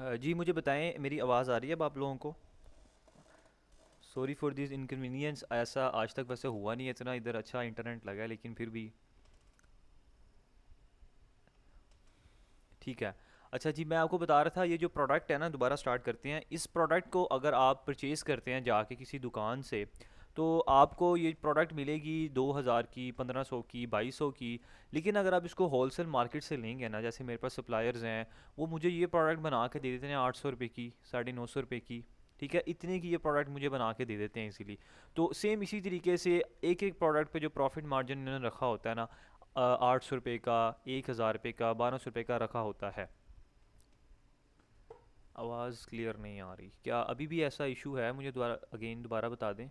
जी मुझे बताएं, मेरी आवाज़ आ रही है अब आप लोगों को? Sorry for this inconvenience. ऐसा आज तक वैसे हुआ नहीं है, इतना इधर अच्छा इंटरनेट लगा है, लेकिन फिर भी ठीक है। अच्छा जी, मैं आपको बता रहा था, ये जो प्रोडक्ट है ना, दोबारा स्टार्ट करते हैं। इस प्रोडक्ट को अगर आप परचेज़ करते हैं जाके किसी दुकान से, तो आपको ये प्रोडक्ट मिलेगी 2000 की, 1500 की, 2200 की। लेकिन अगर आप इसको होलसेल मार्केट से लेंगे ना, जैसे मेरे पास सप्लायर्स हैं, वो मुझे ये प्रोडक्ट बना के दे देते हैं 800 रुपये की, 950 रुपये की। ठीक है, इतने की ये प्रोडक्ट मुझे बना के दे देते हैं इसीलिए। तो सेम इसी तरीके से एक एक प्रोडक्ट पे जो प्रॉफिट मार्जिन इन्होंने रखा होता है ना, 800 रुपये का, 1000 रुपये का, 1200 रुपये का रखा होता है। आवाज़ क्लियर नहीं आ रही क्या? अभी भी ऐसा इशू है? मुझे दोबारा बता दें।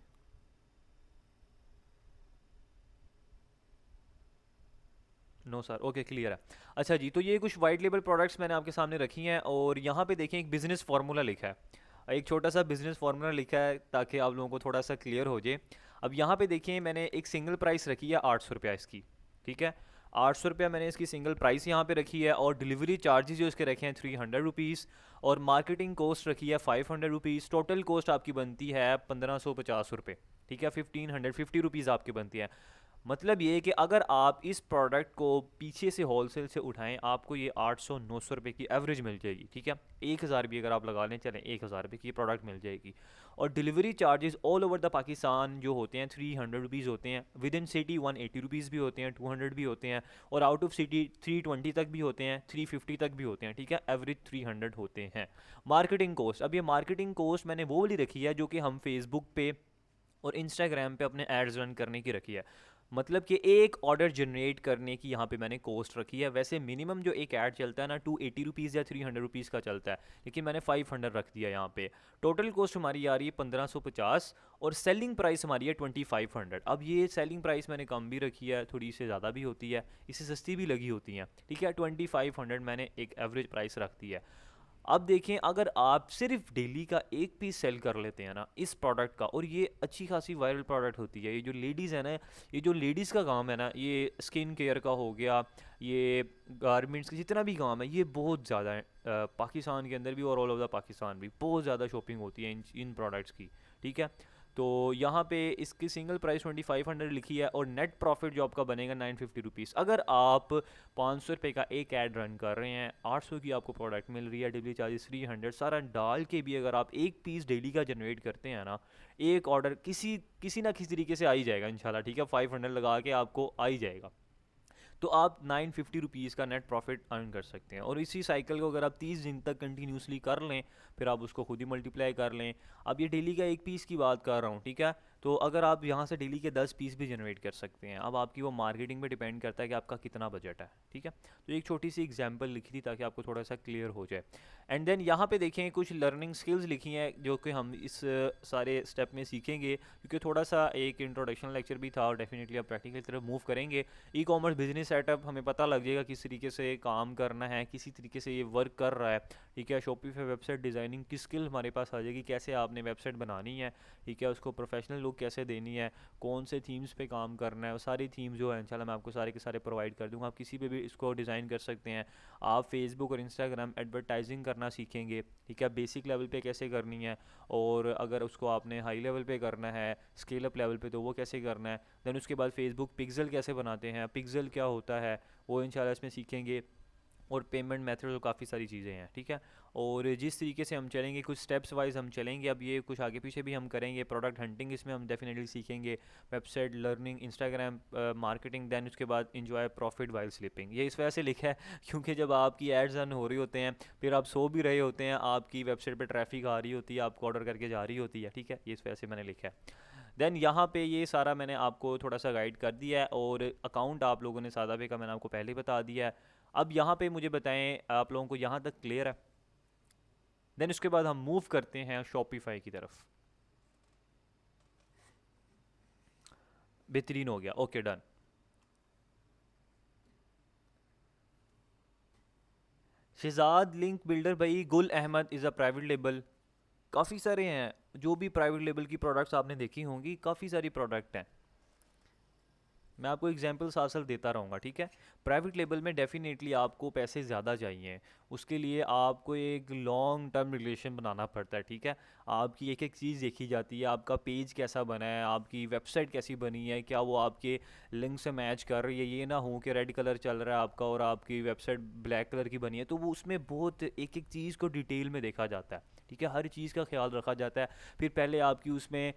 नो सर, ओके क्लियर है। अच्छा जी, तो ये कुछ वाइट लेबल प्रोडक्ट्स मैंने आपके सामने रखी हैं, और यहाँ पे देखें एक बिज़नेस फार्मूला लिखा है, एक छोटा सा बिज़नेस फार्मूला लिखा है, ताकि आप लोगों को थोड़ा सा क्लियर हो जाए। अब यहाँ पे देखिए, मैंने एक सिंगल प्राइस रखी है 800 रुपया इसकी। ठीक है, 800 रुपया मैंने इसकी सिंगल प्राइस यहाँ पे रखी है, और डिलीवरी चार्जेस जो इसके रखे हैं 300 रुपीज़, और मार्केटिंग कॉस्ट रखी है 500 रुपीज़। टोटल कॉस्ट आपकी बनती है 1550 रुपये। ठीक है, 1550 रुपीज़ आपकी बनती है। मतलब ये है कि अगर आप इस प्रोडक्ट को पीछे से होलसेल से उठाएं, आपको ये 800 900 रुपये की एवरेज मिल जाएगी। ठीक है, 1000 भी अगर आप लगा लें, चलें 1000 रुपये की प्रोडक्ट मिल जाएगी। और delivery charges all over the Pakistan जो होते हैं 300 रुपीज़ होते हैं। विद इन सिटी 180 रुपीज़ भी होते हैं, 200 भी होते हैं, और आउट ऑफ सिटी 320 तक भी होते हैं, 350 तक भी होते हैं। ठीक है, एवरेज 300 होते हैं। मार्केटिंग कॉस्ट, अब ये मार्केटिंग कॉस्ट मैंने वो वाली रखी है जो कि हम फेसबुक पे और इंस्टाग्राम पे अपने एड्स रन करने की रखी है। मतलब कि एक ऑर्डर जनरेट करने की यहाँ पे मैंने कॉस्ट रखी है। वैसे मिनिमम जो एक ऐड चलता है ना, 280 रुपीज़ या 300 रुपीज़ का चलता है, लेकिन मैंने 500 रख दिया यहाँ पे। टोटल कॉस्ट हमारी आ रही है 1550, और सेलिंग प्राइस हमारी है 2500। अब ये सेलिंग प्राइस मैंने कम भी रखी है, थोड़ी से ज़्यादा भी होती है, इससे सस्ती भी लगी होती हैं। ठीक है, 2500 मैंने एक एवरेज प्राइस रख दी है। अब देखें, अगर आप सिर्फ डेली का एक पीस सेल कर लेते हैं ना इस प्रोडक्ट का, और ये अच्छी खासी वायरल प्रोडक्ट होती है, ये जो लेडीज़ है ना, ये जो लेडीज़ का काम है ना, ये स्किन केयर का हो गया, ये गारमेंट्स का जितना भी काम है, ये बहुत ज़्यादा है। पाकिस्तान के अंदर भी और ऑल ओवर द पाकिस्तान भी बहुत ज़्यादा शॉपिंग होती है इन प्रोडक्ट्स की। ठीक है, तो यहाँ पे इसकी सिंगल प्राइस 2500 लिखी है, और नेट प्रॉफिट जो आपका बनेगा 950 रुपीज़। अगर आप 500 रुपये का एक ऐड रन कर रहे हैं, 800 की आपको प्रोडक्ट मिल रही है, डिलीवरी चार्जेस 300 सारा डाल के भी अगर आप एक पीस डेली का जनरेट करते हैं ना, एक ऑर्डर किसी किसी ना किसी तरीके से आ ही जाएगा इंशाल्लाह। ठीक है, 500 लगा के आपको आ ही जाएगा। तो आप 950 रुपीज़ का नेट प्रॉफिट अर्न कर सकते हैं। और इसी साइकिल को अगर आप 30 दिन तक कंटिन्यूसली कर लें, फिर आप उसको खुद ही मल्टीप्लाई कर लें। अब ये डेली का एक पीस की बात कर रहा हूँ, ठीक है, तो अगर आप यहाँ से डेली के 10 पीस भी जनरेट कर सकते हैं। अब आपकी वो मार्केटिंग पे डिपेंड करता है कि आपका कितना बजट है। ठीक है, तो एक छोटी सी एग्जाम्पल लिखी थी ताकि आपको थोड़ा सा क्लियर हो जाए। एंड देन यहाँ पे देखें, कुछ लर्निंग स्किल्स लिखी हैं जो कि हम इस सारे स्टेप में सीखेंगे, क्योंकि थोड़ा सा एक इंट्रोडक्शन लेक्चर भी था, और डेफिनेटली आप प्रैक्टिकल की तरफ मूव करेंगे। ई कॉमर्स बिजनेस सेटअप हमें पता लग जाएगा किस तरीके से काम करना है, किसी तरीके से ये वर्क कर रहा है। ठीक है, शॉपिफाई वेबसाइट डिज़ाइनिंग की स्किल हमारे पास आ जाएगी, कैसे आपने वेबसाइट बनानी है। ठीक है, उसको प्रोफेशनल लुक कैसे देनी है, कौन से थीम्स पे काम करना है, वो सारी थीम जो है इंशाल्लाह मैं आपको सारे के सारे प्रोवाइड कर दूंगा। आप किसी पे भी इसको डिज़ाइन कर सकते हैं। आप फेसबुक और इंस्टाग्राम एडवर्टाइजिंग करना सीखेंगे। ठीक है, बेसिक लेवल पे कैसे करनी है, और अगर उसको आपने हाई लेवल पे करना है, स्केल अप लेवल पे, तो वो कैसे करना है। देन उसके बाद फेसबुक पिक्सल कैसे बनाते हैं, पिक्सल क्या होता है, वो इंशाल्लाह इसमें सीखेंगे। और पेमेंट मेथड तो काफ़ी सारी चीज़ें हैं। ठीक है, और जिस तरीके से हम चलेंगे, कुछ स्टेप्स वाइज हम चलेंगे। अब ये कुछ आगे पीछे भी हम करेंगे। प्रोडक्ट हंटिंग इसमें हम डेफिनेटली सीखेंगे, website learning, Instagram marketing, then उसके बाद इंजॉय प्रॉफिट वाइल स्लिपिंग। ये इस वजह से लिखा है क्योंकि जब आपकी एड्स रन हो रही होते हैं, फिर आप सो भी रहे होते हैं, आपकी वेबसाइट पर ट्रैफिक आ रही होती है, आपको ऑर्डर करके जा रही होती है। ठीक है, ये इस वजह से मैंने लिखा है। देन यहाँ पे ये सारा मैंने आपको थोड़ा सा गाइड कर दिया है, और अकाउंट आप लोगों ने सादा पे का मैंने आपको पहले ही बता दिया है। अब यहाँ पे मुझे बताएं, आप लोगों को यहाँ तक क्लियर है? देन उसके बाद हम मूव करते हैं शॉपिफाई की तरफ। बेहतरीन हो गया, okay done. Shahzad link builder भाई, Gul Ahmed is a private label. काफ़ी सारे हैं, जो भी प्राइवेट लेबल की प्रोडक्ट्स आपने देखी होंगी, काफ़ी सारी प्रोडक्ट हैं। मैं आपको एग्जांपल साथ साथ देता रहूँगा। ठीक है, प्राइवेट लेबल में डेफिनेटली आपको पैसे ज़्यादा चाहिए, उसके लिए आपको एक लॉन्ग टर्म रिलेशन बनाना पड़ता है, ठीक है। आपकी एक एक चीज़ देखी जाती है, आपका पेज कैसा बना है, आपकी वेबसाइट कैसी बनी है, क्या वो आपके लिंक से मैच कर रही है, ये ना हो कि रेड कलर चल रहा है आपका और आपकी वेबसाइट ब्लैक कलर की बनी है। तो वो उसमें बहुत एक एक चीज़ को डिटेल में देखा जाता है, ठीक है, हर चीज़ का ख्याल रखा जाता है। फिर पहले आपकी उसमें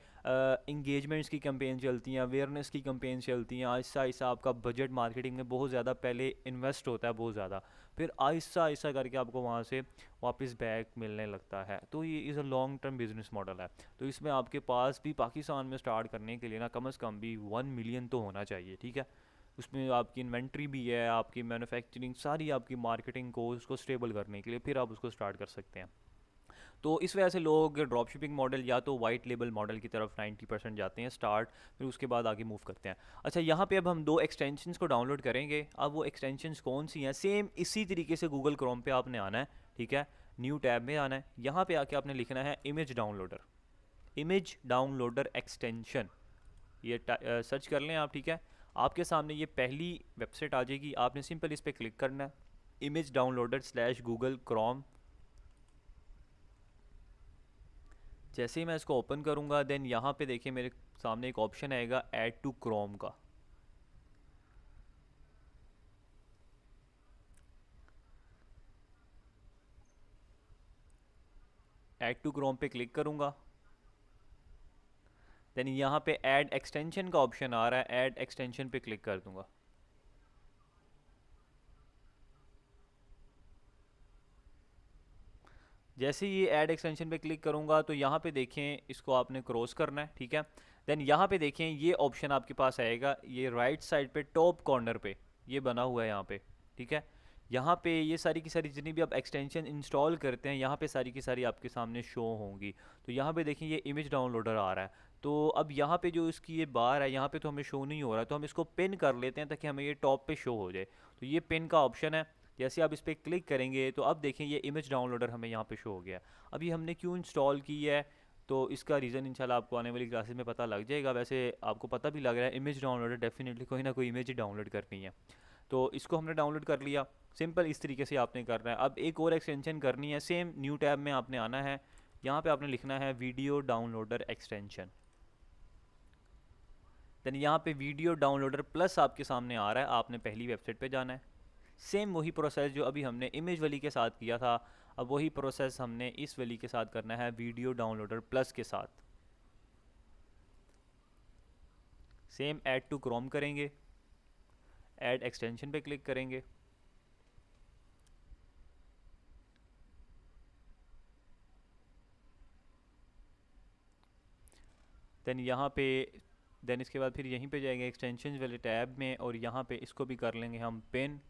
इंगेजमेंट्स की कैंपेन चलती हैं, अवेयरनेस की कैंपेन चलती हैं, आहिस्ता आहिस्ता आपका बजट मार्केटिंग में बहुत ज़्यादा पहले इन्वेस्ट होता है, बहुत ज़्यादा, फिर आहिस्ता आहिस्ता करके आपको वहाँ से वापस बैक मिलने लगता है। तो ये is a long term business model है। तो इसमें आपके पास भी पाकिस्तान में स्टार्ट करने के लिए ना कम से कम भी 1 मिलियन तो होना चाहिए, ठीक है। उसमें आपकी इन्वेंट्री भी है, आपकी मैन्युफैक्चरिंग, सारी आपकी मार्केटिंग को उसको स्टेबल करने के लिए फिर आप उसको स्टार्ट कर सकते हैं। तो इस वजह से लोग ड्रॉप शिपिंग मॉडल या तो वाइट लेबल मॉडल की तरफ 90% जाते हैं स्टार्ट, फिर उसके बाद आगे मूव करते हैं। अच्छा, यहाँ पे अब हम दो एक्सटेंशंस को डाउनलोड करेंगे। अब वो एक्सटेंशंस कौन सी हैं, सेम इसी तरीके से गूगल क्रोम पे आपने आना है, ठीक है, न्यू टैब में आना है, यहाँ पे आके आपने लिखना है image downloader, image downloader extension, ये सर्च कर लें आप, ठीक है। आपके सामने ये पहली वेबसाइट आ जाएगी, आपने सिंपल इस पर क्लिक करना है, image downloader slash Google Chrome. जैसे ही मैं इसको ओपन करूँगा देन यहाँ पे देखिए मेरे सामने एक ऑप्शन आएगा ऐड टू क्रोम का। ऐड टू क्रोम पे क्लिक करूँगा, देन यहाँ पे ऐड एक्सटेंशन का ऑप्शन आ रहा है, ऐड एक्सटेंशन पे क्लिक कर दूँगा। जैसे ही ये ऐड एक्सटेंशन पे क्लिक करूँगा तो यहाँ पे देखें इसको आपने क्रॉस करना है, ठीक है। देन यहाँ पे देखें ये ऑप्शन आपके पास आएगा, ये राइट साइड पे टॉप कॉर्नर पे ये बना हुआ है यहाँ पे, ठीक है। यहाँ पे ये सारी की सारी जितनी भी आप एक्सटेंशन इंस्टॉल करते हैं यहाँ पे सारी की सारी आपके सामने शो होंगी। तो यहाँ पे देखें ये इमेज डाउनलोडर आ रहा है। तो अब यहाँ पे जो इसकी ये बार है यहाँ पे तो हमें शो नहीं हो रहा, तो हम इसको पिन कर लेते हैं ताकि हमें ये टॉप पे शो हो जाए। तो ये पिन का ऑप्शन है, जैसे आप इस पर क्लिक करेंगे तो अब देखें ये इमेज डाउनलोडर हमें यहाँ पे शो हो गया। अब ये हमने क्यों इंस्टॉल की है, तो इसका रीज़न इंशाल्लाह आपको आने वाली क्लासेस में पता लग जाएगा। वैसे आपको पता भी लग रहा है इमेज डाउनलोडर डेफिनेटली कोई ना कोई इमेज ही डाउनलोड करनी है। तो इसको हमने डाउनलोड कर लिया, सिंपल इस तरीके से आपने करना है। अब एक और एक्सटेंशन करनी है, सेम न्यू टैब में आपने आना है, यहाँ पे आपने लिखना है वीडियो डाउनलोडर एक्सटेंशन। देन यहाँ पे वीडियो डाउनलोडर प्लस आपके सामने आ रहा है, आपने पहली वेबसाइट पे जाना है। सेम वही प्रोसेस जो अभी हमने इमेज वाली के साथ किया था, अब वही प्रोसेस हमने इस वाली के साथ करना है, वीडियो डाउनलोडर प्लस के साथ। सेम ऐड टू क्रोम करेंगे, ऐड एक्सटेंशन पे क्लिक करेंगे, देन यहाँ पे देन इसके बाद फिर यहीं पे जाएंगे एक्सटेंशन वाले टैब में और यहाँ पे इसको भी कर लेंगे हम पिन।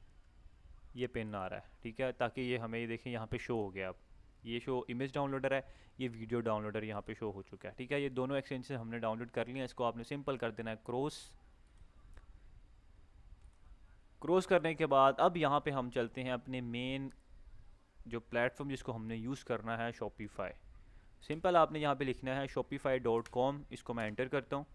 ये पिन आ रहा है, ठीक है, ताकि ये हमें ये देखें यहाँ पे शो हो गया। अब ये शो इमेज डाउनलोडर है, ये वीडियो डाउनलोडर यहाँ पे शो हो चुका है, ठीक है। ये दोनों एक्सटेंशन हमने डाउनलोड कर लिया, इसको आपने सिंपल कर देना है क्रॉस। क्रॉस करने के बाद अब यहाँ पे हम चलते हैं अपने मेन जो प्लेटफॉर्म जिसको हमने यूज़ करना है, शॉपिफाई। सिंपल आपने यहाँ पे लिखना है shopify.com, इसको मैं एंटर करता हूँ।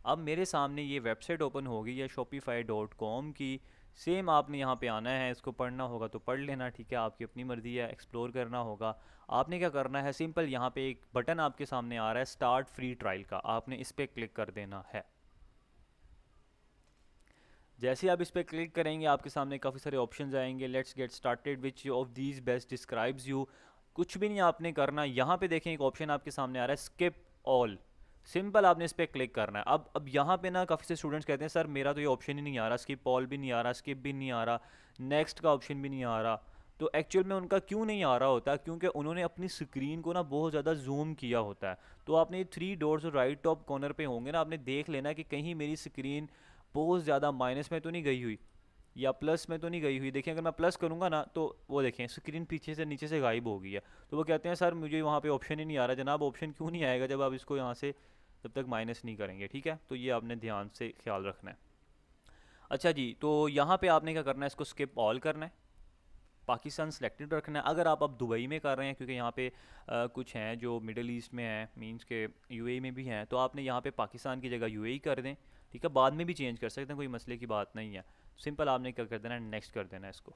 अब मेरे सामने ये वेबसाइट ओपन हो गई है shopify.com की। सेम आपने यहाँ पे आना है, इसको पढ़ना होगा तो पढ़ लेना, ठीक है, आपकी अपनी मर्ज़ी है, एक्सप्लोर करना होगा। आपने क्या करना है, सिंपल यहाँ पे एक बटन आपके सामने आ रहा है स्टार्ट फ्री ट्रायल का, आपने इस पर क्लिक कर देना है। जैसे आप इस पर क्लिक करेंगे आपके सामने काफ़ी सारे ऑप्शंस आएंगे, let's get started, which of these best describes you. कुछ भी नहीं आपने करना, यहाँ पे देखें एक ऑप्शन आपके सामने आ रहा है स्किप ऑल, सिंपल आपने इस पर क्लिक करना है। अब यहाँ पे ना काफ़ी से स्टूडेंट्स कहते हैं सर मेरा तो ये ऑप्शन ही नहीं आ रहा, स्किप ऑल भी नहीं आ रहा, स्किप भी नहीं आ रहा, नेक्स्ट का ऑप्शन भी नहीं आ रहा। तो एक्चुअल में उनका क्यों नहीं आ रहा होता, क्योंकि उन्होंने अपनी स्क्रीन को ना बहुत ज़्यादा जूम किया होता है। तो आपने ये 3 डॉट्स राइट टॉप कॉर्नर पे होंगे ना, आपने देख लेना कि कहीं मेरी स्क्रीन बहुत ज़्यादा माइनस में तो नहीं गई हुई या प्लस में तो नहीं गई हुई। देखिए अगर मैं प्लस करूँगा ना तो वो देखें स्क्रीन पीछे से नीचे से गायब हो गई है। तो वो कहते हैं सर मुझे वहाँ पे ऑप्शन ही नहीं आ रहा। जनाब ऑप्शन क्यों नहीं आएगा जब आप इसको यहाँ से जब तक माइनस नहीं करेंगे, ठीक है। तो ये आपने ध्यान से ख्याल रखना है। अच्छा जी, तो यहाँ पे आपने क्या करना है, इसको स्किप ऑल करना है, पाकिस्तान सेलेक्टेड रखना है। अगर आप अब दुबई में कर रहे हैं, क्योंकि यहाँ पे कुछ हैं जो मिडल ईस्ट में हैं, मींस के यूएई में भी हैं, तो आपने यहाँ पे पाकिस्तान की जगह यूएई कर दें, ठीक है। बाद में भी चेंज कर सकते हैं, कोई मसले की बात नहीं है। सिंपल आपने क्या कर देना है, नेक्स्ट कर देना है इसको।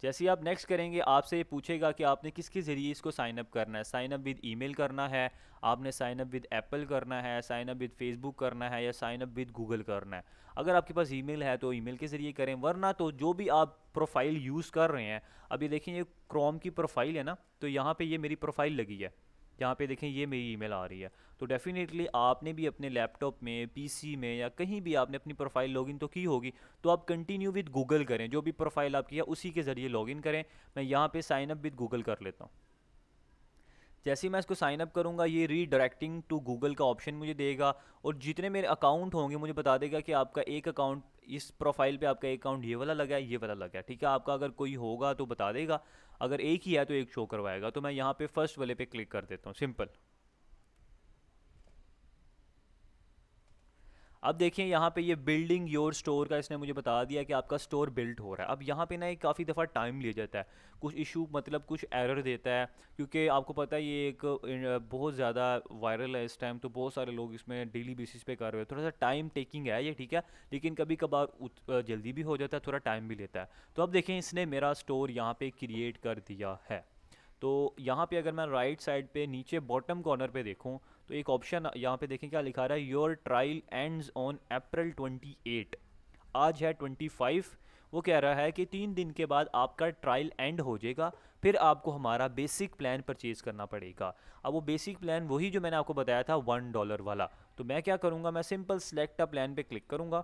जैसे ही आप नेक्स्ट करेंगे आपसे ये पूछेगा कि आपने किसके ज़रिए इसको साइन अप करना है। साइन अप विद ईमेल करना है, आपने साइन अप विद एप्पल करना है, साइन अप विद फेसबुक करना है, या साइन अप विद गूगल करना है। अगर आपके पास ईमेल है तो ईमेल के ज़रिए करें, वरना तो जो भी आप प्रोफाइल यूज़ कर रहे हैं, अब ये देखें ये क्रोम की प्रोफाइल है ना, तो यहाँ पे ये मेरी प्रोफाइल लगी है, यहाँ पे देखें ये मेरी ईमेल आ रही है। तो डेफिनेटली आपने भी अपने लैपटॉप में, पीसी में, या कहीं भी आपने अपनी प्रोफाइल लॉगिन तो की होगी, तो आप कंटिन्यू विद गूगल करें, जो भी प्रोफाइल आपकी है उसी के ज़रिए लॉगिन करें। मैं यहाँ पे साइन अप विद गूगल कर लेता हूँ। जैसे ही मैं इसको साइन अप करूँगा ये रीडायरेक्टिंग टू गूगल का ऑप्शन मुझे देगा, और जितने मेरे अकाउंट होंगे मुझे बता देगा कि आपका एक अकाउंट, इस प्रोफाइल पे आपका एक अकाउंट ये वाला लगा है, ये वाला लगा है, ठीक है। आपका अगर कोई होगा तो बता देगा, अगर एक ही है तो एक शो करवाएगा। तो मैं यहाँ पे फर्स्ट वाले पे क्लिक कर देता हूँ, सिंपल। अब देखिए यहाँ पे ये बिल्डिंग योर स्टोर का इसने मुझे बता दिया कि आपका स्टोर बिल्ड हो रहा है। अब यहाँ पे ना एक काफ़ी दफ़ा टाइम ले जाता है, कुछ इशू मतलब कुछ एरर देता है, क्योंकि आपको पता है ये एक बहुत ज़्यादा वायरल है इस टाइम, तो बहुत सारे लोग इसमें डेली बेसिस पे कर रहे हैं। थोड़ा सा टाइम टेकिंग है ये, ठीक है, लेकिन कभी कभार जल्दी भी हो जाता है, थोड़ा टाइम भी लेता है। तो अब देखें इसने मेरा स्टोर यहाँ पे क्रिएट कर दिया है। तो यहाँ पे अगर मैं राइट साइड पे नीचे बॉटम कॉर्नर पे देखूँ, तो एक ऑप्शन यहाँ पे देखें क्या लिखा रहा है, your trial ends on April 28। आज है 25। वो कह रहा है कि 3 दिन के बाद आपका ट्रायल एंड हो जाएगा, फिर आपको हमारा बेसिक प्लान परचेज़ करना पड़ेगा। अब वो बेसिक प्लान वही जो मैंने आपको बताया था $1 वाला। तो मैं क्या करूँगा, मैं सिंपल सेलेक्ट अ प्लान पे क्लिक करूँगा,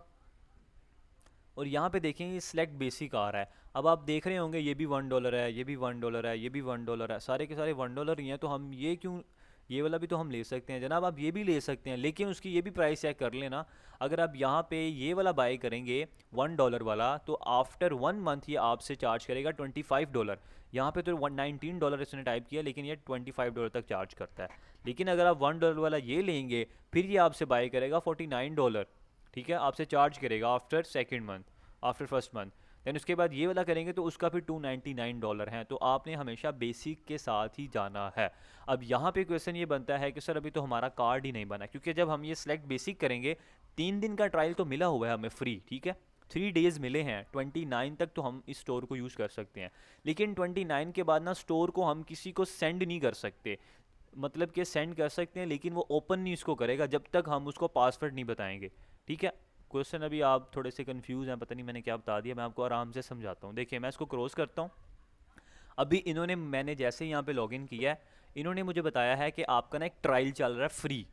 और यहाँ पे देखें ये सिलेक्ट बेसिक आ रहा है। अब आप देख रहे होंगे ये भी $1 है, ये भी $1 है, ये भी $1 है, सारे के सारे $1 ही हैं। तो हम ये क्यों, ये वाला भी तो हम ले सकते हैं जनाब, आप ये भी ले सकते हैं, लेकिन उसकी ये भी प्राइस चेक कर लेना। अगर आप यहाँ पे ये वाला बाय करेंगे $1 वाला, तो आफ्टर 1 मंथ ये आपसे चार्ज करेगा $25। यहाँ पे तो $119 इसने टाइप किया, लेकिन ये $25 तक चार्ज करता है। लेकिन अगर आप $1 वाला ये लेंगे, फिर ये आपसे बाय करेगा $49, ठीक है, आपसे चार्ज करेगा after second month, after first month. Then उसके बाद ये वाला करेंगे तो उसका फिर $299 है। तो आपने हमेशा बेसिक के साथ ही जाना है। अब यहाँ पे क्वेश्चन ये बनता है कि सर अभी तो हमारा कार्ड ही नहीं बना, क्योंकि जब हम ये सिलेक्ट बेसिक करेंगे, 3 दिन का ट्रायल तो मिला हुआ है हमें फ्री, ठीक है, 3 डेज़ मिले हैं, 29 तक तो हम इस स्टोर को यूज़ कर सकते हैं। लेकिन 29 के बाद ना स्टोर को हम किसी को सेंड नहीं कर सकते, मतलब कि सेंड कर सकते हैं लेकिन वो ओपन नहीं इसको करेगा जब तक हम उसको पासवर्ड नहीं बताएंगे, ठीक है। क्वेश्चन अभी आप थोड़े से कंफ्यूज हैं, पता नहीं मैंने क्या बता दिया, मैं आपको आराम से समझाता हूँ। देखिए मैं इसको क्रॉस करता हूँ। अभी इन्होंने, मैंने जैसे ही यहाँ पे लॉगिन किया है, इन्होंने मुझे बताया है कि आपका ना एक ट्रायल चल रहा है फ्री,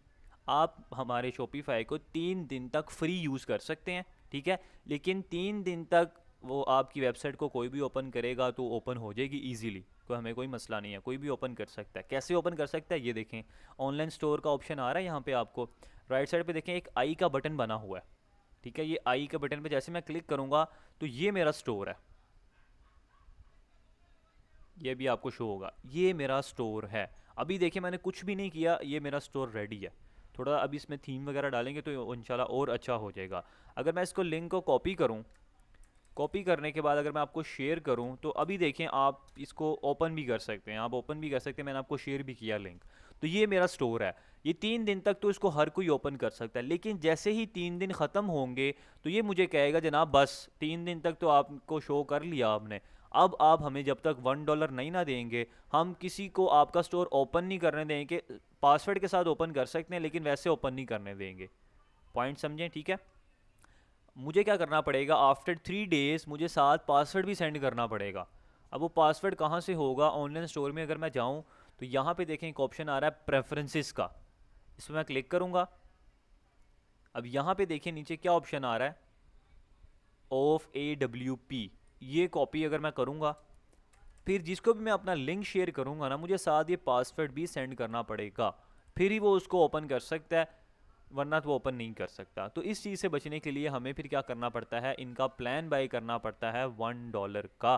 आप हमारे शॉपिफाई को 3 दिन तक फ्री यूज़ कर सकते हैं, ठीक है। लेकिन 3 दिन तक वो आपकी वेबसाइट को कोई भी ओपन करेगा तो ओपन हो जाएगी ईजीली, कोई हमें कोई मसला नहीं है, कोई भी ओपन कर सकता है। कैसे ओपन कर सकता है ये देखें, ऑनलाइन स्टोर का ऑप्शन आ रहा है यहाँ पे आपको, राइट साइड पे देखें एक आई का बटन बना हुआ है, ठीक है। ये आई के बटन पे जैसे मैं क्लिक करूँगा तो ये मेरा स्टोर है, ये भी आपको शो होगा, ये मेरा स्टोर है। अभी देखिए मैंने कुछ भी नहीं किया, ये मेरा स्टोर रेडी है। थोड़ा अभी इसमें थीम वगैरह डालेंगे तो इंशाल्लाह और अच्छा हो जाएगा। अगर मैं इसको लिंक को कॉपी करूँ, कॉपी करने के बाद अगर मैं आपको शेयर करूं, तो अभी देखें आप इसको ओपन भी कर सकते हैं, आप ओपन भी कर सकते हैं, मैंने आपको शेयर भी किया लिंक। तो ये मेरा स्टोर है, ये 3 दिन तक तो इसको हर कोई ओपन कर सकता है, लेकिन जैसे ही 3 दिन ख़त्म होंगे तो ये मुझे कहेगा जनाब बस 3 दिन तक तो आपको शो कर लिया आपने, अब आप हमें जब तक $1 नहीं ना देंगे, हम किसी को आपका स्टोर ओपन नहीं करने देंगे। पासवर्ड के साथ ओपन कर सकते हैं लेकिन वैसे ओपन नहीं करने देंगे। पॉइंट समझें, ठीक है। मुझे क्या करना पड़ेगा, आफ्टर 3 डेज़ मुझे साथ पासवर्ड भी सेंड करना पड़ेगा। अब वो पासवर्ड कहाँ से होगा, ऑनलाइन स्टोर में अगर मैं जाऊँ तो यहाँ पे देखें एक ऑप्शन आ रहा है प्रेफरेंसेस का, इसमें मैं क्लिक करूँगा। अब यहाँ पे देखें नीचे क्या ऑप्शन आ रहा है, ऑफ AWP, ये कॉपी अगर मैं करूँगा, फिर जिसको भी मैं अपना लिंक शेयर करूँगा ना, मुझे साथ ये पासवर्ड भी सेंड करना पड़ेगा, फिर ही वो उसको ओपन कर सकता है, वरना तो वो ओपन नहीं कर सकता। तो इस चीज़ से बचने के लिए हमें फिर क्या करना पड़ता है, इनका प्लान बाय करना पड़ता है $1 का,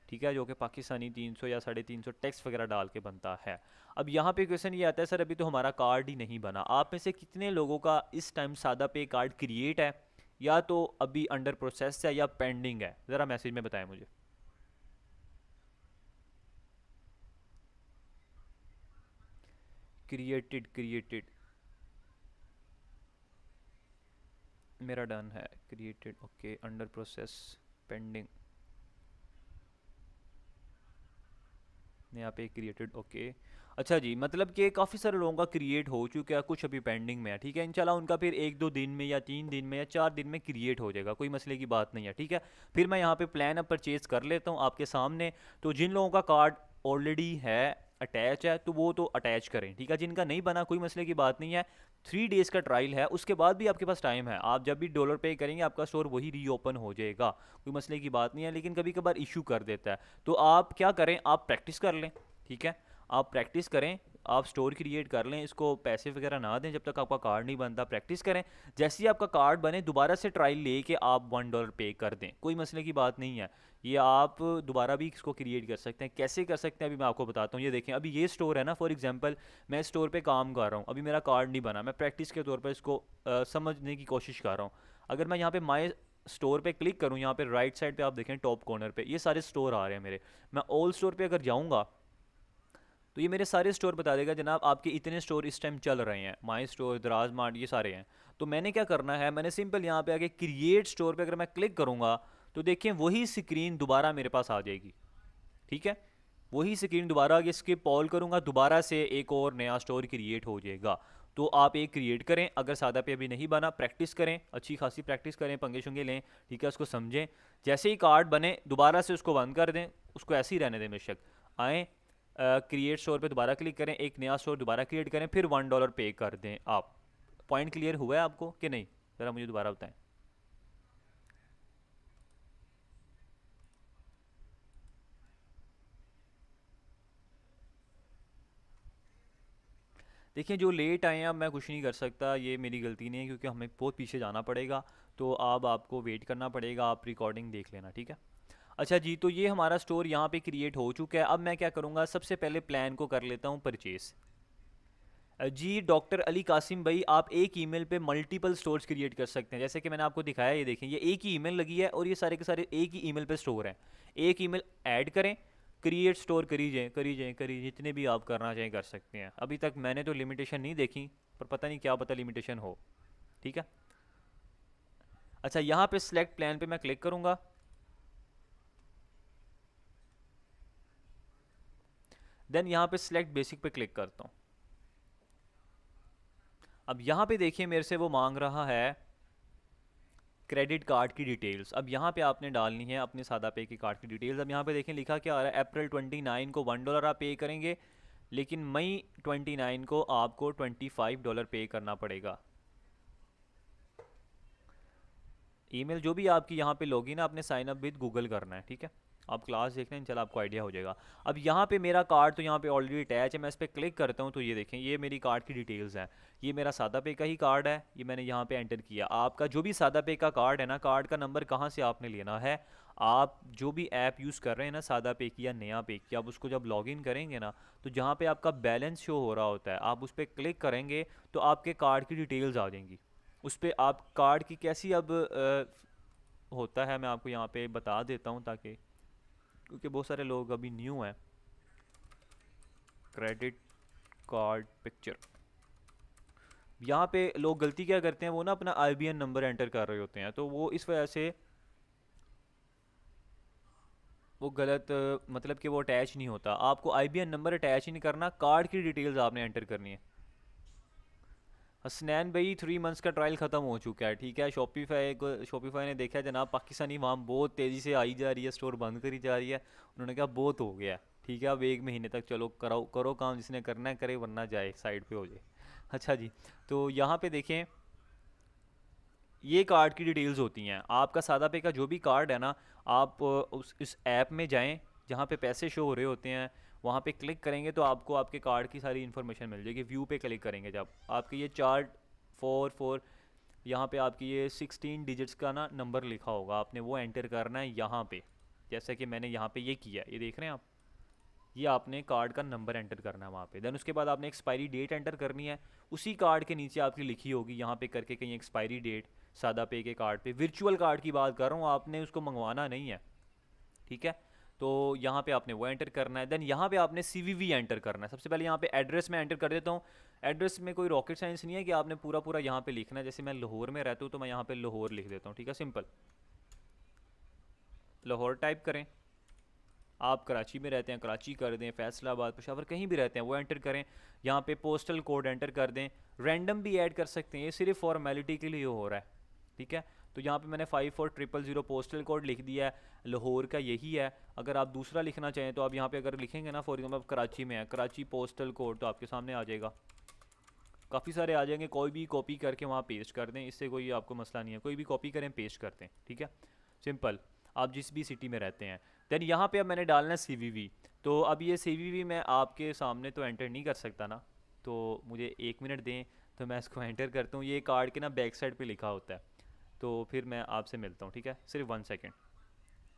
ठीक है, जो कि पाकिस्तानी 300 या 350 टैक्स वगैरह डाल के बनता है। अब यहाँ पे क्वेश्चन ये आता है सर अभी तो हमारा कार्ड ही नहीं बना, आप में से कितने लोगों का इस टाइम सादा पे कार्ड क्रिएट है, या तो अभी अंडर प्रोसेस है या पेंडिंग है, ज़रा मैसेज में बताएं मुझे। क्रिएटेड, क्रिएटेड मेरा डन है, created okay, under process, pending. नया पे क्रिएटेड, ओके। अच्छा जी, मतलब कि काफ़ी सारे लोगों का क्रिएट हो चुका है, कुछ अभी पेंडिंग में है, ठीक है। इंशाल्लाह उनका फिर 1-2 दिन में या 3 दिन में या 4 दिन में क्रिएट हो जाएगा, कोई मसले की बात नहीं है, ठीक है। फिर मैं यहाँ पे प्लान अब परचेज़ कर लेता हूँ आपके सामने। तो जिन लोगों का कार्ड ऑलरेडी है, अटैच है, तो वो तो अटैच करें, ठीक है। जिनका नहीं बना, कोई मसले की बात नहीं है। 3 डेज़ का ट्रायल है, उसके बाद भी आपके पास टाइम है। आप जब भी डॉलर पे करेंगे आपका स्टोर वही रीओपन हो जाएगा, कोई मसले की बात नहीं है। लेकिन कभी कभार इशू कर देता है, तो आप क्या करें, आप प्रैक्टिस कर लें, ठीक है। आप प्रैक्टिस करें, आप स्टोर क्रिएट कर लें, इसको पैसे वगैरह ना दें जब तक आपका कार्ड नहीं बनता। प्रैक्टिस करें, जैसे ही आपका कार्ड बने दोबारा से ट्रायल लेके आप $1 पे कर दें, कोई मसले की बात नहीं है। ये आप दोबारा भी इसको क्रिएट कर सकते हैं। कैसे कर सकते हैं अभी मैं आपको बताता हूँ। ये देखें, अभी ये स्टोर है ना, फॉर एग्जांपल मैं इस स्टोर पे काम कर रहा हूँ, अभी मेरा कार्ड नहीं बना, मैं प्रैक्टिस के तौर पर इसको समझने की कोशिश कर रहा हूँ। अगर मैं यहाँ पे माई स्टोर पे क्लिक करूँ, यहाँ पे राइट साइड पे आप देखें टॉप कॉर्नर पे ये सारे स्टोर आ रहे हैं मेरे। मैं ऑल स्टोर पे अगर जाऊँगा तो ये मेरे सारे स्टोर बता देगा, जनाब आपके इतने स्टोर इस टाइम चल रहे हैं, माई स्टोर, दराज मार्ट, ये सारे हैं। तो मैंने क्या करना है, मैंने सिंपल यहाँ पे आके क्रिएट स्टोर पे अगर मैं क्लिक करूँगा तो देखिए वही स्क्रीन दोबारा मेरे पास आ जाएगी, ठीक है। वही स्क्रीन दोबारा आगे स्किप ऑल करूँगा, दोबारा से एक और नया स्टोर क्रिएट हो जाएगा। तो आप एक क्रिएट करें, अगर सादा पे अभी नहीं बना, प्रैक्टिस करें, अच्छी खासी प्रैक्टिस करें, पंगे शंगे लें, ठीक है, उसको समझें। जैसे ही कार्ड बने दोबारा से उसको बंद कर दें, उसको ऐसे ही रहने दें बेशक। आएँ, क्रिएट स्टोर पे दोबारा क्लिक करें, एक नया स्टोर दोबारा क्रिएट करें, फिर $1 पे कर दें आप। पॉइंट क्लियर हुआ है आपको कि नहीं, ज़रा मुझे दोबारा बताएं। देखिए जो लेट आए हैं, अब मैं कुछ नहीं कर सकता, ये मेरी गलती नहीं है, क्योंकि हमें बहुत पीछे जाना पड़ेगा। तो अब आपको वेट करना पड़ेगा, आप रिकॉर्डिंग देख लेना, ठीक है। अच्छा जी, तो ये हमारा स्टोर यहाँ पे क्रिएट हो चुका है। अब मैं क्या करूँगा, सबसे पहले प्लान को कर लेता हूँ परचेस। जी डॉक्टर अली कासिम भाई, आप एक ईमेल पे मल्टीपल स्टोर्स क्रिएट कर सकते हैं, जैसे कि मैंने आपको दिखाया। ये देखें, ये एक ही ईमेल लगी है और ये सारे के सारे एक ही ईमेल पे स्टोर हैं। एक ईमेल ऐड करें, क्रिएट स्टोर करी जाए, जितने भी आप करना चाहें कर सकते हैं। अभी तक मैंने तो लिमिटेशन नहीं देखी, पर पता नहीं क्या पता लिमिटेशन हो, ठीक है। अच्छा, यहाँ पे सिलेक्ट प्लान पे मैं क्लिक करूँगा। देन यहाँ पे सिलेक्ट बेसिक पे क्लिक करता हूँ। अब यहाँ पे देखिए मेरे से वो मांग रहा है क्रेडिट कार्ड की डिटेल्स। अब यहाँ पे आपने डालनी है अपने सादा पे की कार्ड की डिटेल्स। अब यहाँ पे देखें लिखा क्या आ रहा है, अप्रैल 29 को $1 आप पे करेंगे, लेकिन मई 29 को आपको $25 पे करना पड़ेगा। ईमेल जो भी आपकी यहाँ पे लॉगिन है, आपने साइन अप विद गूगल करना है, ठीक है। आप क्लास देख लें, चलो आपको आइडिया हो जाएगा। अब यहाँ पे मेरा कार्ड तो यहाँ पे ऑलरेडी अटैच है, मैं इस पर क्लिक करता हूँ तो ये देखें, ये मेरी कार्ड की डिटेल्स हैं। ये मेरा सादा पे का ही कार्ड है, ये मैंने यहाँ पे एंटर किया। आपका जो भी सादा पे का कार्ड है ना, कार्ड का नंबर कहाँ से आपने लेना है, आप जो भी ऐप यूज़ कर रहे हैं ना, सादा पे की या नया पे की, आप उसको जब लॉगिन करेंगे ना, तो जहाँ पे आपका बैलेंस शो हो रहा होता है, आप उस पर क्लिक करेंगे तो आपके कार्ड की डिटेल्स आ जाएंगी। उस पर आप कार्ड की कैसी अब होता है, मैं आपको यहाँ पे बता देता हूँ, ताकि क्योंकि बहुत सारे लोग अभी न्यू हैं। क्रेडिट कार्ड पिक्चर, यहाँ पे लोग गलती क्या करते हैं, वो ना अपना आईबीएन नंबर एंटर कर रहे होते हैं, तो वो इस वजह से वो गलत मतलब कि वो अटैच नहीं होता। आपको आईबीएन नंबर अटैच ही नहीं करना, कार्ड की डिटेल्स आपने एंटर करनी है। हसनैन भाई 3 मंथ्स का ट्रायल ख़त्म हो चुका है, ठीक है। शॉपिफाई ने देखा है जनाब पाकिस्तानी वाम बहुत तेज़ी से आई जा रही है, स्टोर बंद करी जा रही है। उन्होंने कहा बहुत हो गया है, ठीक है, अब 1 महीने तक चलो करो करो काम, जिसने करना है करे, वरना जाए साइड पे हो जाए। अच्छा जी, तो यहाँ पे देखें, ये कार्ड की डिटेल्स होती हैं। आपका सादा पे का जो भी कार्ड है ना, आप उस इस ऐप में जाएं जहाँ पे पैसे शो हो रहे होते हैं, वहाँ पे क्लिक करेंगे तो आपको आपके कार्ड की सारी इन्फॉर्मेशन मिल जाएगी। व्यू पे क्लिक करेंगे जब आपके ये 4 4 यहाँ पे आपकी ये 16 डिजिट्स का ना नंबर लिखा होगा, आपने वो एंटर करना है यहाँ पे। जैसे कि मैंने यहाँ पे ये किया, ये देख रहे हैं आप, ये आपने कार्ड का नंबर एंटर करना है वहाँ पे। देन उसके बाद आपने एक्सपायरी डेट एंटर करनी है, उसी कार्ड के नीचे आपकी लिखी होगी यहाँ पे करके कहीं एक्सपायरी डेट। सादा पे के कार्ड पे, वर्चुअल कार्ड की बात कर रहा हूँ, आपने उसको मंगवाना नहीं है, ठीक है। तो यहाँ पे आपने वो एंटर करना है। देन यहाँ पे आपने सीवीवी एंटर करना है। सबसे पहले यहाँ पे एड्रेस में एंटर कर देता हूँ। एड्रेस में कोई रॉकेट साइंस नहीं है कि आपने पूरा पूरा यहाँ पे लिखना है। जैसे मैं लाहौर में रहता हूँ तो मैं यहाँ पे लाहौर लिख देता हूँ, ठीक है, सिंपल लाहौर टाइप करें। आप कराची में रहते हैं, कराची कर दें, फैसलाबाद, पेशावर, कहीं भी रहते हैं वो एंटर करें। यहाँ पे पोस्टल कोड एंटर कर दें, रैंडम भी ऐड कर सकते हैं, ये सिर्फ फॉर्मेलिटी के लिए हो रहा है, ठीक है। तो यहाँ पे मैंने 5400 पोस्टल कोड लिख दिया है, लाहौर का यही है। अगर आप दूसरा लिखना चाहें तो आप यहाँ पे अगर लिखेंगे ना, फॉर एग्जाम्पल आप कराची में है, कराची पोस्टल कोड, तो आपके सामने आ जाएगा, काफ़ी सारे आ जाएंगे, कोई भी कॉपी करके वहाँ पेस्ट कर दें, इससे कोई आपको मसला नहीं है, कोई भी कॉपी करें पेस्ट कर दें, ठीक है, सिंपल। आप जिस भी सिटी में रहते हैं। देन यहाँ पे अब मैंने डालना है CVV। तो अब ये CVV मैं आपके सामने तो एंटर नहीं कर सकता ना, तो मुझे 1 मिनट दें तो मैं इसको एंटर करता हूँ। ये कार्ड के ना बैक साइड पे लिखा होता है, तो फिर मैं आपसे मिलता हूँ, ठीक है, सिर्फ 1 सेकेंड।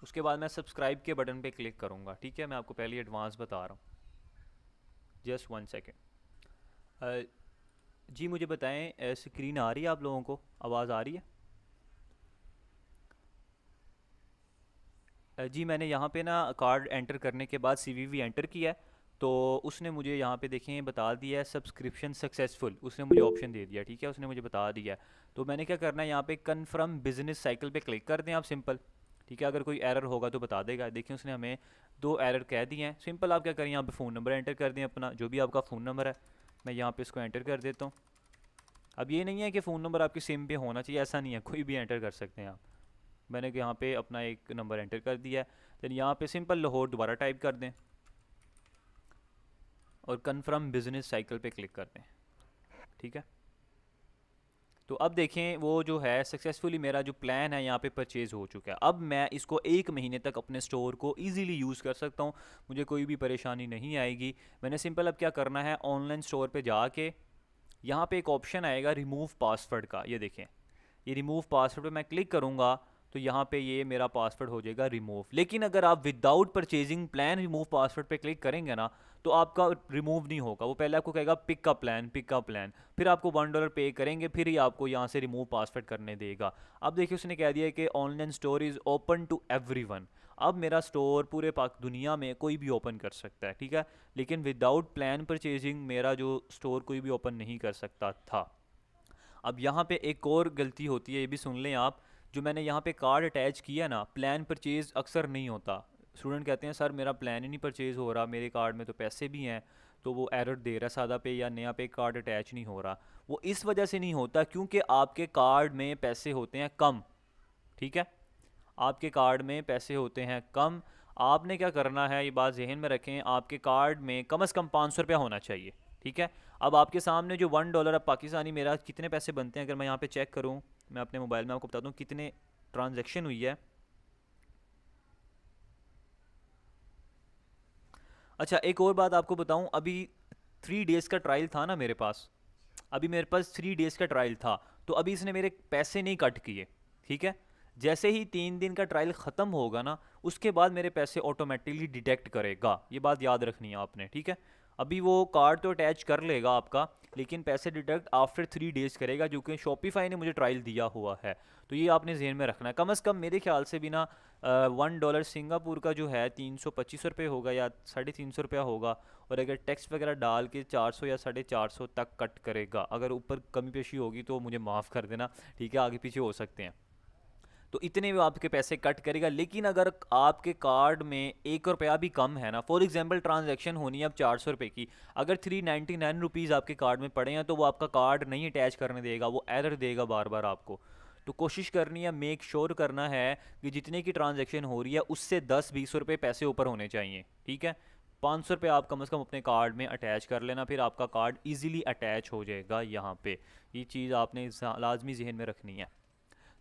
उसके बाद मैं सब्सक्राइब के बटन पे क्लिक करूँगा, ठीक है, मैं आपको पहले एडवांस बता रहा हूँ, जस्ट 1 सेकेंड। जी मुझे बताएं, स्क्रीन आ रही है आप लोगों को, आवाज़ आ रही है? जी मैंने यहाँ पे ना कार्ड एंटर करने के बाद CVV एंटर किया है, तो उसने मुझे यहाँ पे देखें बता दिया है सब्सक्रिप्शन सक्सेसफुल, उसने मुझे ऑप्शन दे दिया, ठीक है, उसने मुझे बता दिया है। तो मैंने क्या करना है, यहाँ पे कन्फर्म बिजनेस साइकिल पे क्लिक कर दें आप, सिंपल, ठीक है। अगर कोई एरर होगा तो बता देगा। देखिए उसने हमें 2 एरर कह दिए हैं। सिंपल आप क्या करें, यहाँ पे फ़ोन नंबर एंटर कर दें अपना, जो भी आपका फ़ोन नंबर है, मैं यहाँ पे इसको एंटर कर देता हूँ। अब ये नहीं है कि फ़ोन नंबर आपकी सिम पे होना चाहिए, ऐसा नहीं है, कोई भी एंटर कर सकते हैं आप। मैंने यहाँ पे अपना एक नंबर एंटर कर दिया है। देन यहाँ पे सिंपल लाहौर दोबारा टाइप कर दें और कन्फर्म बिजनेस साइकिल पे क्लिक कर दें, ठीक है। तो अब देखें वो जो है सक्सेसफुली मेरा जो प्लान है यहाँ पे परचेज़ हो चुका है। अब मैं इसको 1 महीने तक अपने स्टोर को इजीली यूज़ कर सकता हूँ, मुझे कोई भी परेशानी नहीं आएगी। मैंने सिंपल अब क्या करना है, ऑनलाइन स्टोर पे जाके यहाँ पे एक ऑप्शन आएगा रिमूव पासवर्ड का, ये देखें, ये रिमूव पासवर्ड पे मैं क्लिक करूँगा तो यहाँ पे ये मेरा पासवर्ड हो जाएगा रिमूव। लेकिन अगर आप without purchasing plan remove password पे क्लिक करेंगे ना, तो आपका रिमूव नहीं होगा, वो पहले आपको कहेगा पिक का प्लान, पिक का प्लान, फिर आपको $1 पे करेंगे, फिर ही आपको यहाँ से रिमूव पासवर्ड करने देगा। अब देखिए उसने कह दिया कि online store is open to everyone. अब मेरा स्टोर पूरे पाक दुनिया में कोई भी ओपन कर सकता है, ठीक है, लेकिन विदाउट प्लान परचेजिंग मेरा जो स्टोर कोई भी ओपन नहीं कर सकता था। अब यहाँ पे एक और गलती होती है, ये भी सुन लें आप। जो मैंने यहाँ पे कार्ड अटैच किया ना, प्लान परचेज़ अक्सर नहीं होता। स्टूडेंट कहते हैं सर मेरा प्लान ही नहीं परचेज़ हो रहा, मेरे कार्ड में तो पैसे भी हैं, तो वो एरर दे रहा है, सादा पे या नया पे कार्ड अटैच नहीं हो रहा। वो इस वजह से नहीं होता क्योंकि आपके कार्ड में पैसे होते हैं कम, ठीक है, आपके कार्ड में पैसे होते हैं कम। आपने क्या करना है, ये बात जहन में रखें, आपके कार्ड में कम से कम 500 रुपया होना चाहिए, ठीक है। अब आपके सामने जो $1 अब पाकिस्तानी मेरा कितने पैसे बनते हैं, अगर मैं यहाँ पे चेक करूँ, मैं अपने मोबाइल में आपको बता दूँ कितने ट्रांजैक्शन हुई है। अच्छा एक और बात आपको बताऊँ, अभी 3 डेज़ का ट्रायल था ना मेरे पास, अभी मेरे पास 3 डेज़ का ट्रायल था, तो अभी इसने मेरे पैसे नहीं कट किए, ठीक है। जैसे ही 3 दिन का ट्रायल ख़त्म होगा ना, उसके बाद मेरे पैसे ऑटोमेटिकली डिटेक्ट करेगा, ये बात याद रखनी है आपने, ठीक है। अभी वो कार्ड तो अटैच कर लेगा आपका, लेकिन पैसे डिटेक्ट आफ्टर 3 डेज़ करेगा, जो कि शॉपिफाई ने मुझे ट्रायल दिया हुआ है। तो ये आपने जहन में रखना है। कम से कम मेरे ख्याल से भी ना $1 सिंगापुर का जो है 325 रुपये होगा या 350 रुपया होगा, और अगर टैक्स वगैरह डाल के 400 या 450 तक कट करेगा। अगर ऊपर कमी पेशी होगी तो मुझे माफ़ कर देना, ठीक है, आगे पीछे हो सकते हैं। तो इतने में आपके पैसे कट करेगा। लेकिन अगर आपके कार्ड में 1 रुपया भी कम है ना, फॉर एग्जांपल ट्रांजैक्शन होनी है अब 400 रुपये की, अगर 399 रुपीज़ आपके कार्ड में पड़े हैं, तो वो आपका कार्ड नहीं अटैच करने देगा, वो एरर देगा बार बार आपको। तो कोशिश करनी है, मेक श्योर करना है कि जितने की ट्रांजैक्शन हो रही है उससे 10-20 रुपये पैसे ऊपर होने चाहिए, ठीक है। 500 रुपये आप कम से कम अपने कार्ड में अटैच कर लेना, फिर आपका कार्ड इजीली अटैच हो जाएगा यहाँ पे। ये चीज़ आपने लाजमी जहन में रखनी है।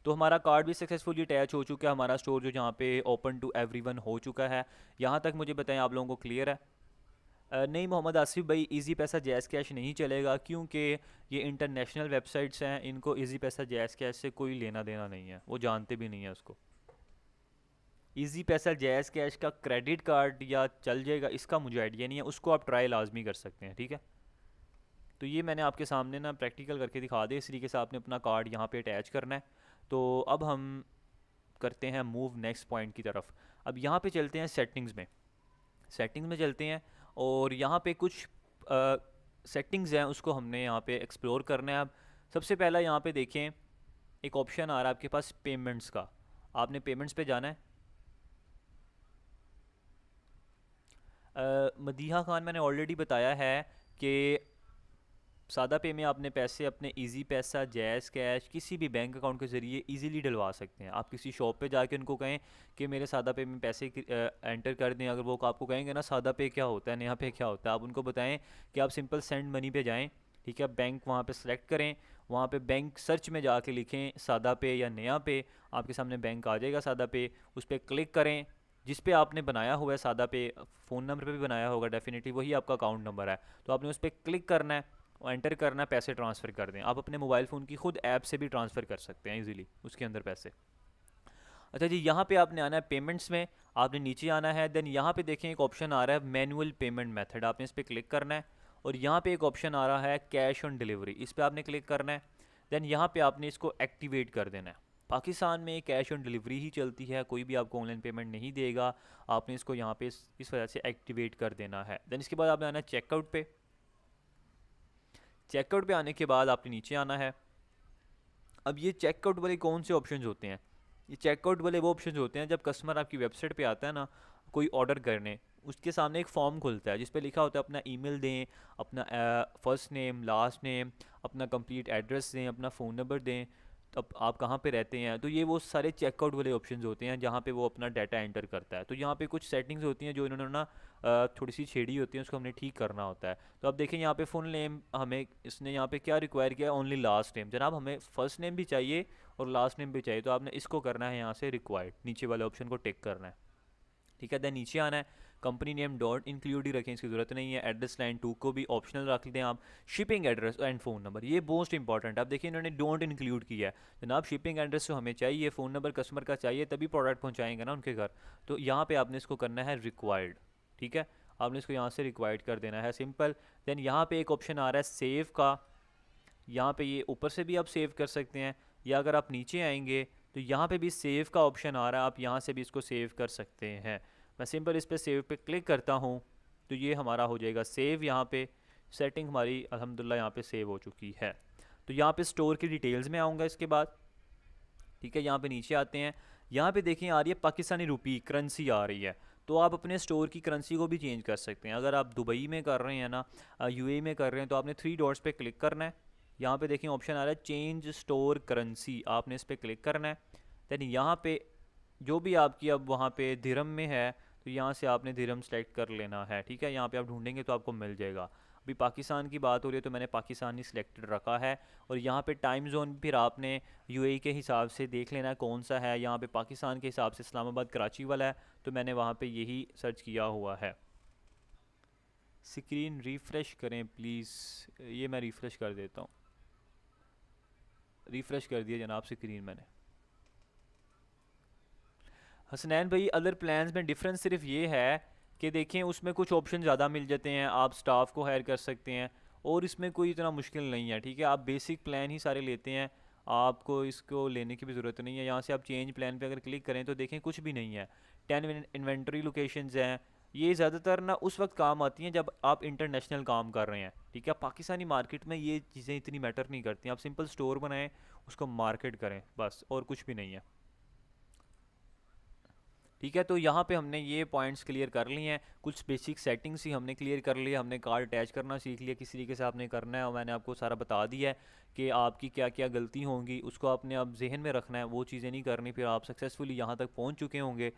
तो हमारा कार्ड भी सक्सेसफुली अटैच हो चुका है, हमारा स्टोर जो जहाँ पे ओपन टू एवरीवन हो चुका है। यहाँ तक मुझे बताएं आप लोगों को क्लियर है? नहीं मोहम्मद आसिफ भाई, इजी पैसा जैज़ कैश नहीं चलेगा, क्योंकि ये इंटरनेशनल वेबसाइट्स हैं, इनको इजी पैसा जैज़ कैश से कोई लेना देना नहीं है, वो जानते भी नहीं है उसको। इजी पैसा जैज़ कैश का क्रेडिट कार्ड या चल जाएगा, इसका मुझे आइडिया नहीं है, उसको आप ट्राई लाजमी कर सकते हैं, ठीक है। तो ये मैंने आपके सामने ना प्रैक्टिकल करके दिखा दिया, इस तरीके से आपने अपना कार्ड यहाँ पे अटैच करना है। तो अब हम करते हैं मूव नेक्स्ट पॉइंट की तरफ। अब यहाँ पे चलते हैं सेटिंग्स में, सेटिंग्स में चलते हैं, और यहाँ पे कुछ सेटिंग्स हैं उसको हमने यहाँ पे एक्सप्लोर करना है। अब सबसे पहला यहाँ पे देखें, एक ऑप्शन आ रहा है आपके पास पेमेंट्स का, आपने पेमेंट्स पे जाना है। मदीहा खान, मैंने ऑलरेडी बताया है कि सादा पे में आपने पैसे अपने इजी पैसा, जैज़ कैश, किसी भी बैंक अकाउंट के ज़रिए इजीली डलवा सकते हैं। आप किसी शॉप पे जाके उनको कहें कि मेरे सादा पे में पैसे एंटर कर दें, अगर वो आपको कहेंगे ना सादा पे क्या होता है, नया पे क्या होता है, आप उनको बताएं कि आप सिंपल सेंड मनी पे जाएं। ठीक है, बैंक वहाँ पे सेलेक्ट करें, वहाँ पे बैंक सर्च में जाके लिखें सादा पे या नया पे, आपके सामने बैंक आ जाएगा सादा पे। उस पर क्लिक करें, जिस पे आपने बनाया हुआ है सादा पे, फ़ोन नंबर पे भी बनाया होगा डेफिनेटली, वही आपका अकाउंट नंबर है। तो आपने उस पर क्लिक करना है, एंटर करना, पैसे ट्रांसफ़र कर दें। आप अपने मोबाइल फ़ोन की खुद ऐप से भी ट्रांसफ़र कर सकते हैं इजीली उसके अंदर पैसे। अच्छा जी, यहाँ पे आपने आना है पेमेंट्स में, आपने नीचे आना है, देन यहाँ पे देखें एक ऑप्शन आ रहा है मैनुअल पेमेंट मेथड, आपने इस पर क्लिक करना है। और यहाँ पे एक ऑप्शन आ रहा है कैश ऑन डिलीवरी, इस पर आपने क्लिक करना है। देन यहाँ पे आपने इसको एक्टिवेट कर देना है। पाकिस्तान में कैश ऑन डिलीवरी ही चलती है, कोई भी आपको ऑनलाइन पेमेंट नहीं देगा। आपने इसको यहाँ पे इस वजह से एक्टिवेट कर देना है। देन इसके बाद आपने आना है चेकआउट पे। चेकआउट पे आने के बाद आपने नीचे आना है। अब ये चेकआउट वाले कौन से ऑप्शंस होते हैं? ये चेकआउट वाले वो ऑप्शंस होते हैं जब कस्टमर आपकी वेबसाइट पे आता है ना कोई ऑर्डर करने, उसके सामने एक फॉर्म खुलता है जिस पे लिखा होता है अपना ईमेल दें, अपना फर्स्ट नेम, लास्ट नेम, अपना कंप्लीट एड्रेस दें, अपना फ़ोन नंबर दें, तो आप कहाँ पे रहते हैं। तो ये वो सारे चेकआउट वाले ऑप्शंस होते हैं जहाँ पे वो अपना डाटा एंटर करता है। तो यहाँ पे कुछ सेटिंग्स होती हैं जो इन्होंने ना थोड़ी सी छेड़ी होती है, उसको हमने ठीक करना होता है। तो आप देखें यहाँ पे फुल नेम, हमें इसने यहाँ पे क्या रिक्वायर किया है, ओनली लास्ट नेम। जनाब हमें फर्स्ट नेम भी चाहिए और लास्ट नेम भी चाहिए, तो आपने इसको करना है यहाँ से रिक्वायर्ड, नीचे वाले ऑप्शन को टिक करना है। ठीक है, देन नीचे आना है, कंपनी नेम डॉट इंक्लूड ही रखें, इसकी ज़रूरत नहीं है। एड्रेस लाइन 2 को भी ऑप्शनल रख दें आप। Shipping address and phone number, ये मोस्ट इंपॉर्टेंट है। आप देखिए इन्होंने डोंट इंक्लूड किया है। जनाब शिपिंग एड्रेस तो हमें चाहिए, फ़ोन नंबर कस्टमर का चाहिए, तभी प्रोडक्ट पहुँचाएंगे ना उनके घर। तो यहाँ पर आपने इसको करना है रिक्वायर्ड। ठीक है, आपने इसको यहाँ से रिक्वायर्ड कर देना है, सिंपल। देन यहाँ पे एक ऑप्शन आ रहा है सेव का, यहाँ पे ये ऊपर से भी आप सेव कर सकते हैं, या अगर आप नीचे आएंगे तो यहाँ पे भी सेव का ऑप्शन आ रहा है, आप यहाँ से भी इसको सेव कर सकते हैं। मैं सिंपल इस पर सेव पे क्लिक करता हूँ तो ये हमारा हो जाएगा सेव। यहाँ पे सेटिंग हमारी अल्हम्दुलिल्लाह यहाँ पे सेव हो चुकी है। तो यहाँ पे स्टोर की डिटेल्स में आऊँगा इसके बाद। ठीक है, यहाँ पे नीचे आते हैं, यहाँ पे देखें आ रही है पाकिस्तानी रुपी करेंसी आ रही है। तो आप अपने स्टोर की करेंसी को भी चेंज कर सकते हैं। अगर आप दुबई में कर रहे हैं ना, यूएई में कर रहे हैं, तो आपने 3 डॉट्स पे क्लिक करना है। यहाँ पे देखें ऑप्शन आ रहा है चेंज स्टोर करेंसी, आपने इस पर क्लिक करना है। दैन यहाँ पे जो भी आपकी अब वहाँ पे दिरहम में है तो यहाँ से आपने दिरहम सेलेक्ट कर लेना है। ठीक है, यहाँ पे आप ढूंढेंगे तो आपको मिल जाएगा। अभी पाकिस्तान की बात हो रही है तो मैंने पाकिस्तान ही सिलेक्टेड रखा है। और यहाँ पे टाइम जोन फिर आपने यूएई के हिसाब से देख लेना है कौन सा है। यहाँ पे पाकिस्तान के हिसाब से इस्लामाबाद कराची वाला है, तो मैंने वहाँ पे यही सर्च किया हुआ है। स्क्रीन रिफ़्रेश करें प्लीज़, ये मैं रिफ़्रेश कर देता हूँ। रिफ़्रेश कर दिया जनाब स्क्रीन मैंने। हसनैन भाई, अदर प्लान्स में डिफरेंस सिर्फ ये है कि देखें उसमें कुछ ऑप्शन ज़्यादा मिल जाते हैं, आप स्टाफ को हायर कर सकते हैं, और इसमें कोई इतना मुश्किल नहीं है। ठीक है, आप बेसिक प्लान ही सारे लेते हैं, आपको इसको लेने की भी ज़रूरत नहीं है। यहाँ से आप चेंज प्लान पे अगर क्लिक करें तो देखें कुछ भी नहीं है। 10 इन्वेंट्री लोकेशंस हैं, ये ज़्यादातर ना उस वक्त काम आती हैं जब आप इंटरनेशनल काम कर रहे हैं। ठीक है, पाकिस्तानी मार्केट में ये चीज़ें इतनी मैटर नहीं करती, आप सिंपल स्टोर बनाएं, उसको मार्केट करें, बस, और कुछ भी नहीं है। ठीक है, तो यहाँ पे हमने ये पॉइंट्स क्लियर कर लिए हैं, कुछ बेसिक सेटिंग्स ही हमने क्लियर कर लिया, हमने कार्ड अटैच करना सीख लिया किस तरीके से आपने करना है, और मैंने आपको सारा बता दिया है कि आपकी क्या क्या गलती होंगी, उसको आपने अब जहन में रखना है, वो चीज़ें नहीं करनी, फिर आप सक्सेसफुली यहाँ तक पहुँच चुके होंगे।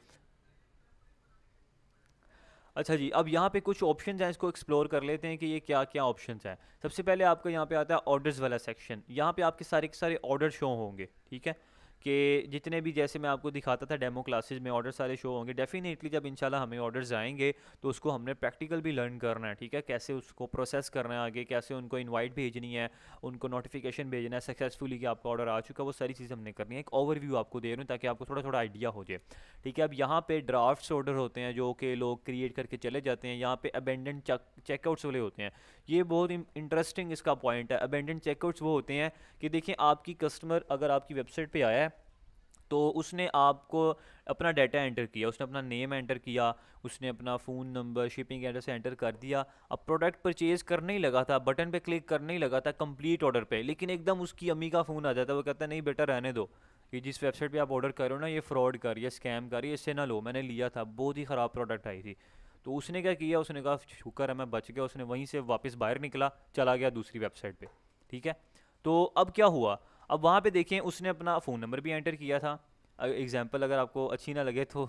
अच्छा जी, अब यहाँ पे कुछ ऑप्शंस हैं, इसको एक्सप्लोर कर लेते हैं कि ये क्या क्या ऑप्शंस हैं। सबसे पहले आपका यहाँ पे आता है ऑर्डर्स वाला सेक्शन, यहाँ पे आपके सारे के सारे ऑर्डर शो होंगे। ठीक है, कि जितने भी, जैसे मैं आपको दिखाता था डेमो क्लासेस में, ऑर्डर सारे शो होंगे। डेफिनेटली जब इंशाल्लाह हमें ऑर्डर्स आएंगे तो उसको हमने प्रैक्टिकल भी लर्न करना है। ठीक है, कैसे उसको प्रोसेस करना है आगे, कैसे उनको इनवाइट भेजनी है, उनको नोटिफिकेशन भेजना है सक्सेसफुली कि आपका ऑर्डर आ चुका, वो सारी चीज़ें हमने करनी है। एक ओवरव्यू आपको दे रहा हूँ ताकि आपको थोड़ा थोड़ा आइडिया हो जाए। ठीक है, अब यहाँ पे ड्राफ्ट्स ऑर्डर होते हैं जो कि लोग क्रिएट करके चले जाते हैं। यहाँ पे अबेंडेंट चेकआउट्स वाले होते हैं, ये बहुत इंटरेस्टिंग इसका पॉइंट है। अबेंडेंट चेकआउट्स वो होते हैं कि देखिए आपकी कस्टमर अगर आपकी वेबसाइट पे आया है तो उसने आपको अपना डाटा एंटर किया, उसने अपना नेम एंटर किया, उसने अपना phone number, shipping address enter कर दिया। अब प्रोडक्ट परचेज करने ही लगा था, बटन पे क्लिक करने ही लगा था कंप्लीट ऑर्डर पे, लेकिन एकदम उसकी अम्मी का फ़ोन आ जाता है, वो कहता है नहीं बेटा रहने दो, ये जिस वेबसाइट पे आप ऑर्डर कर रहे हो ना ये फ्रॉड कर, ये स्कैम कर, ये इससे ना लो, मैंने लिया था, बहुत ही ख़राब प्रोडक्ट आई थी। तो उसने क्या किया, उसने कहा शुक्र है मैं बच गया, उसने वहीं से वापस बाहर निकला, चला गया दूसरी वेबसाइट पे। ठीक है। तो अब क्या हुआ, अब वहाँ पे देखें उसने अपना फ़ोन नंबर भी एंटर किया था। एग्जाम्पल अगर आपको अच्छी ना लगे तो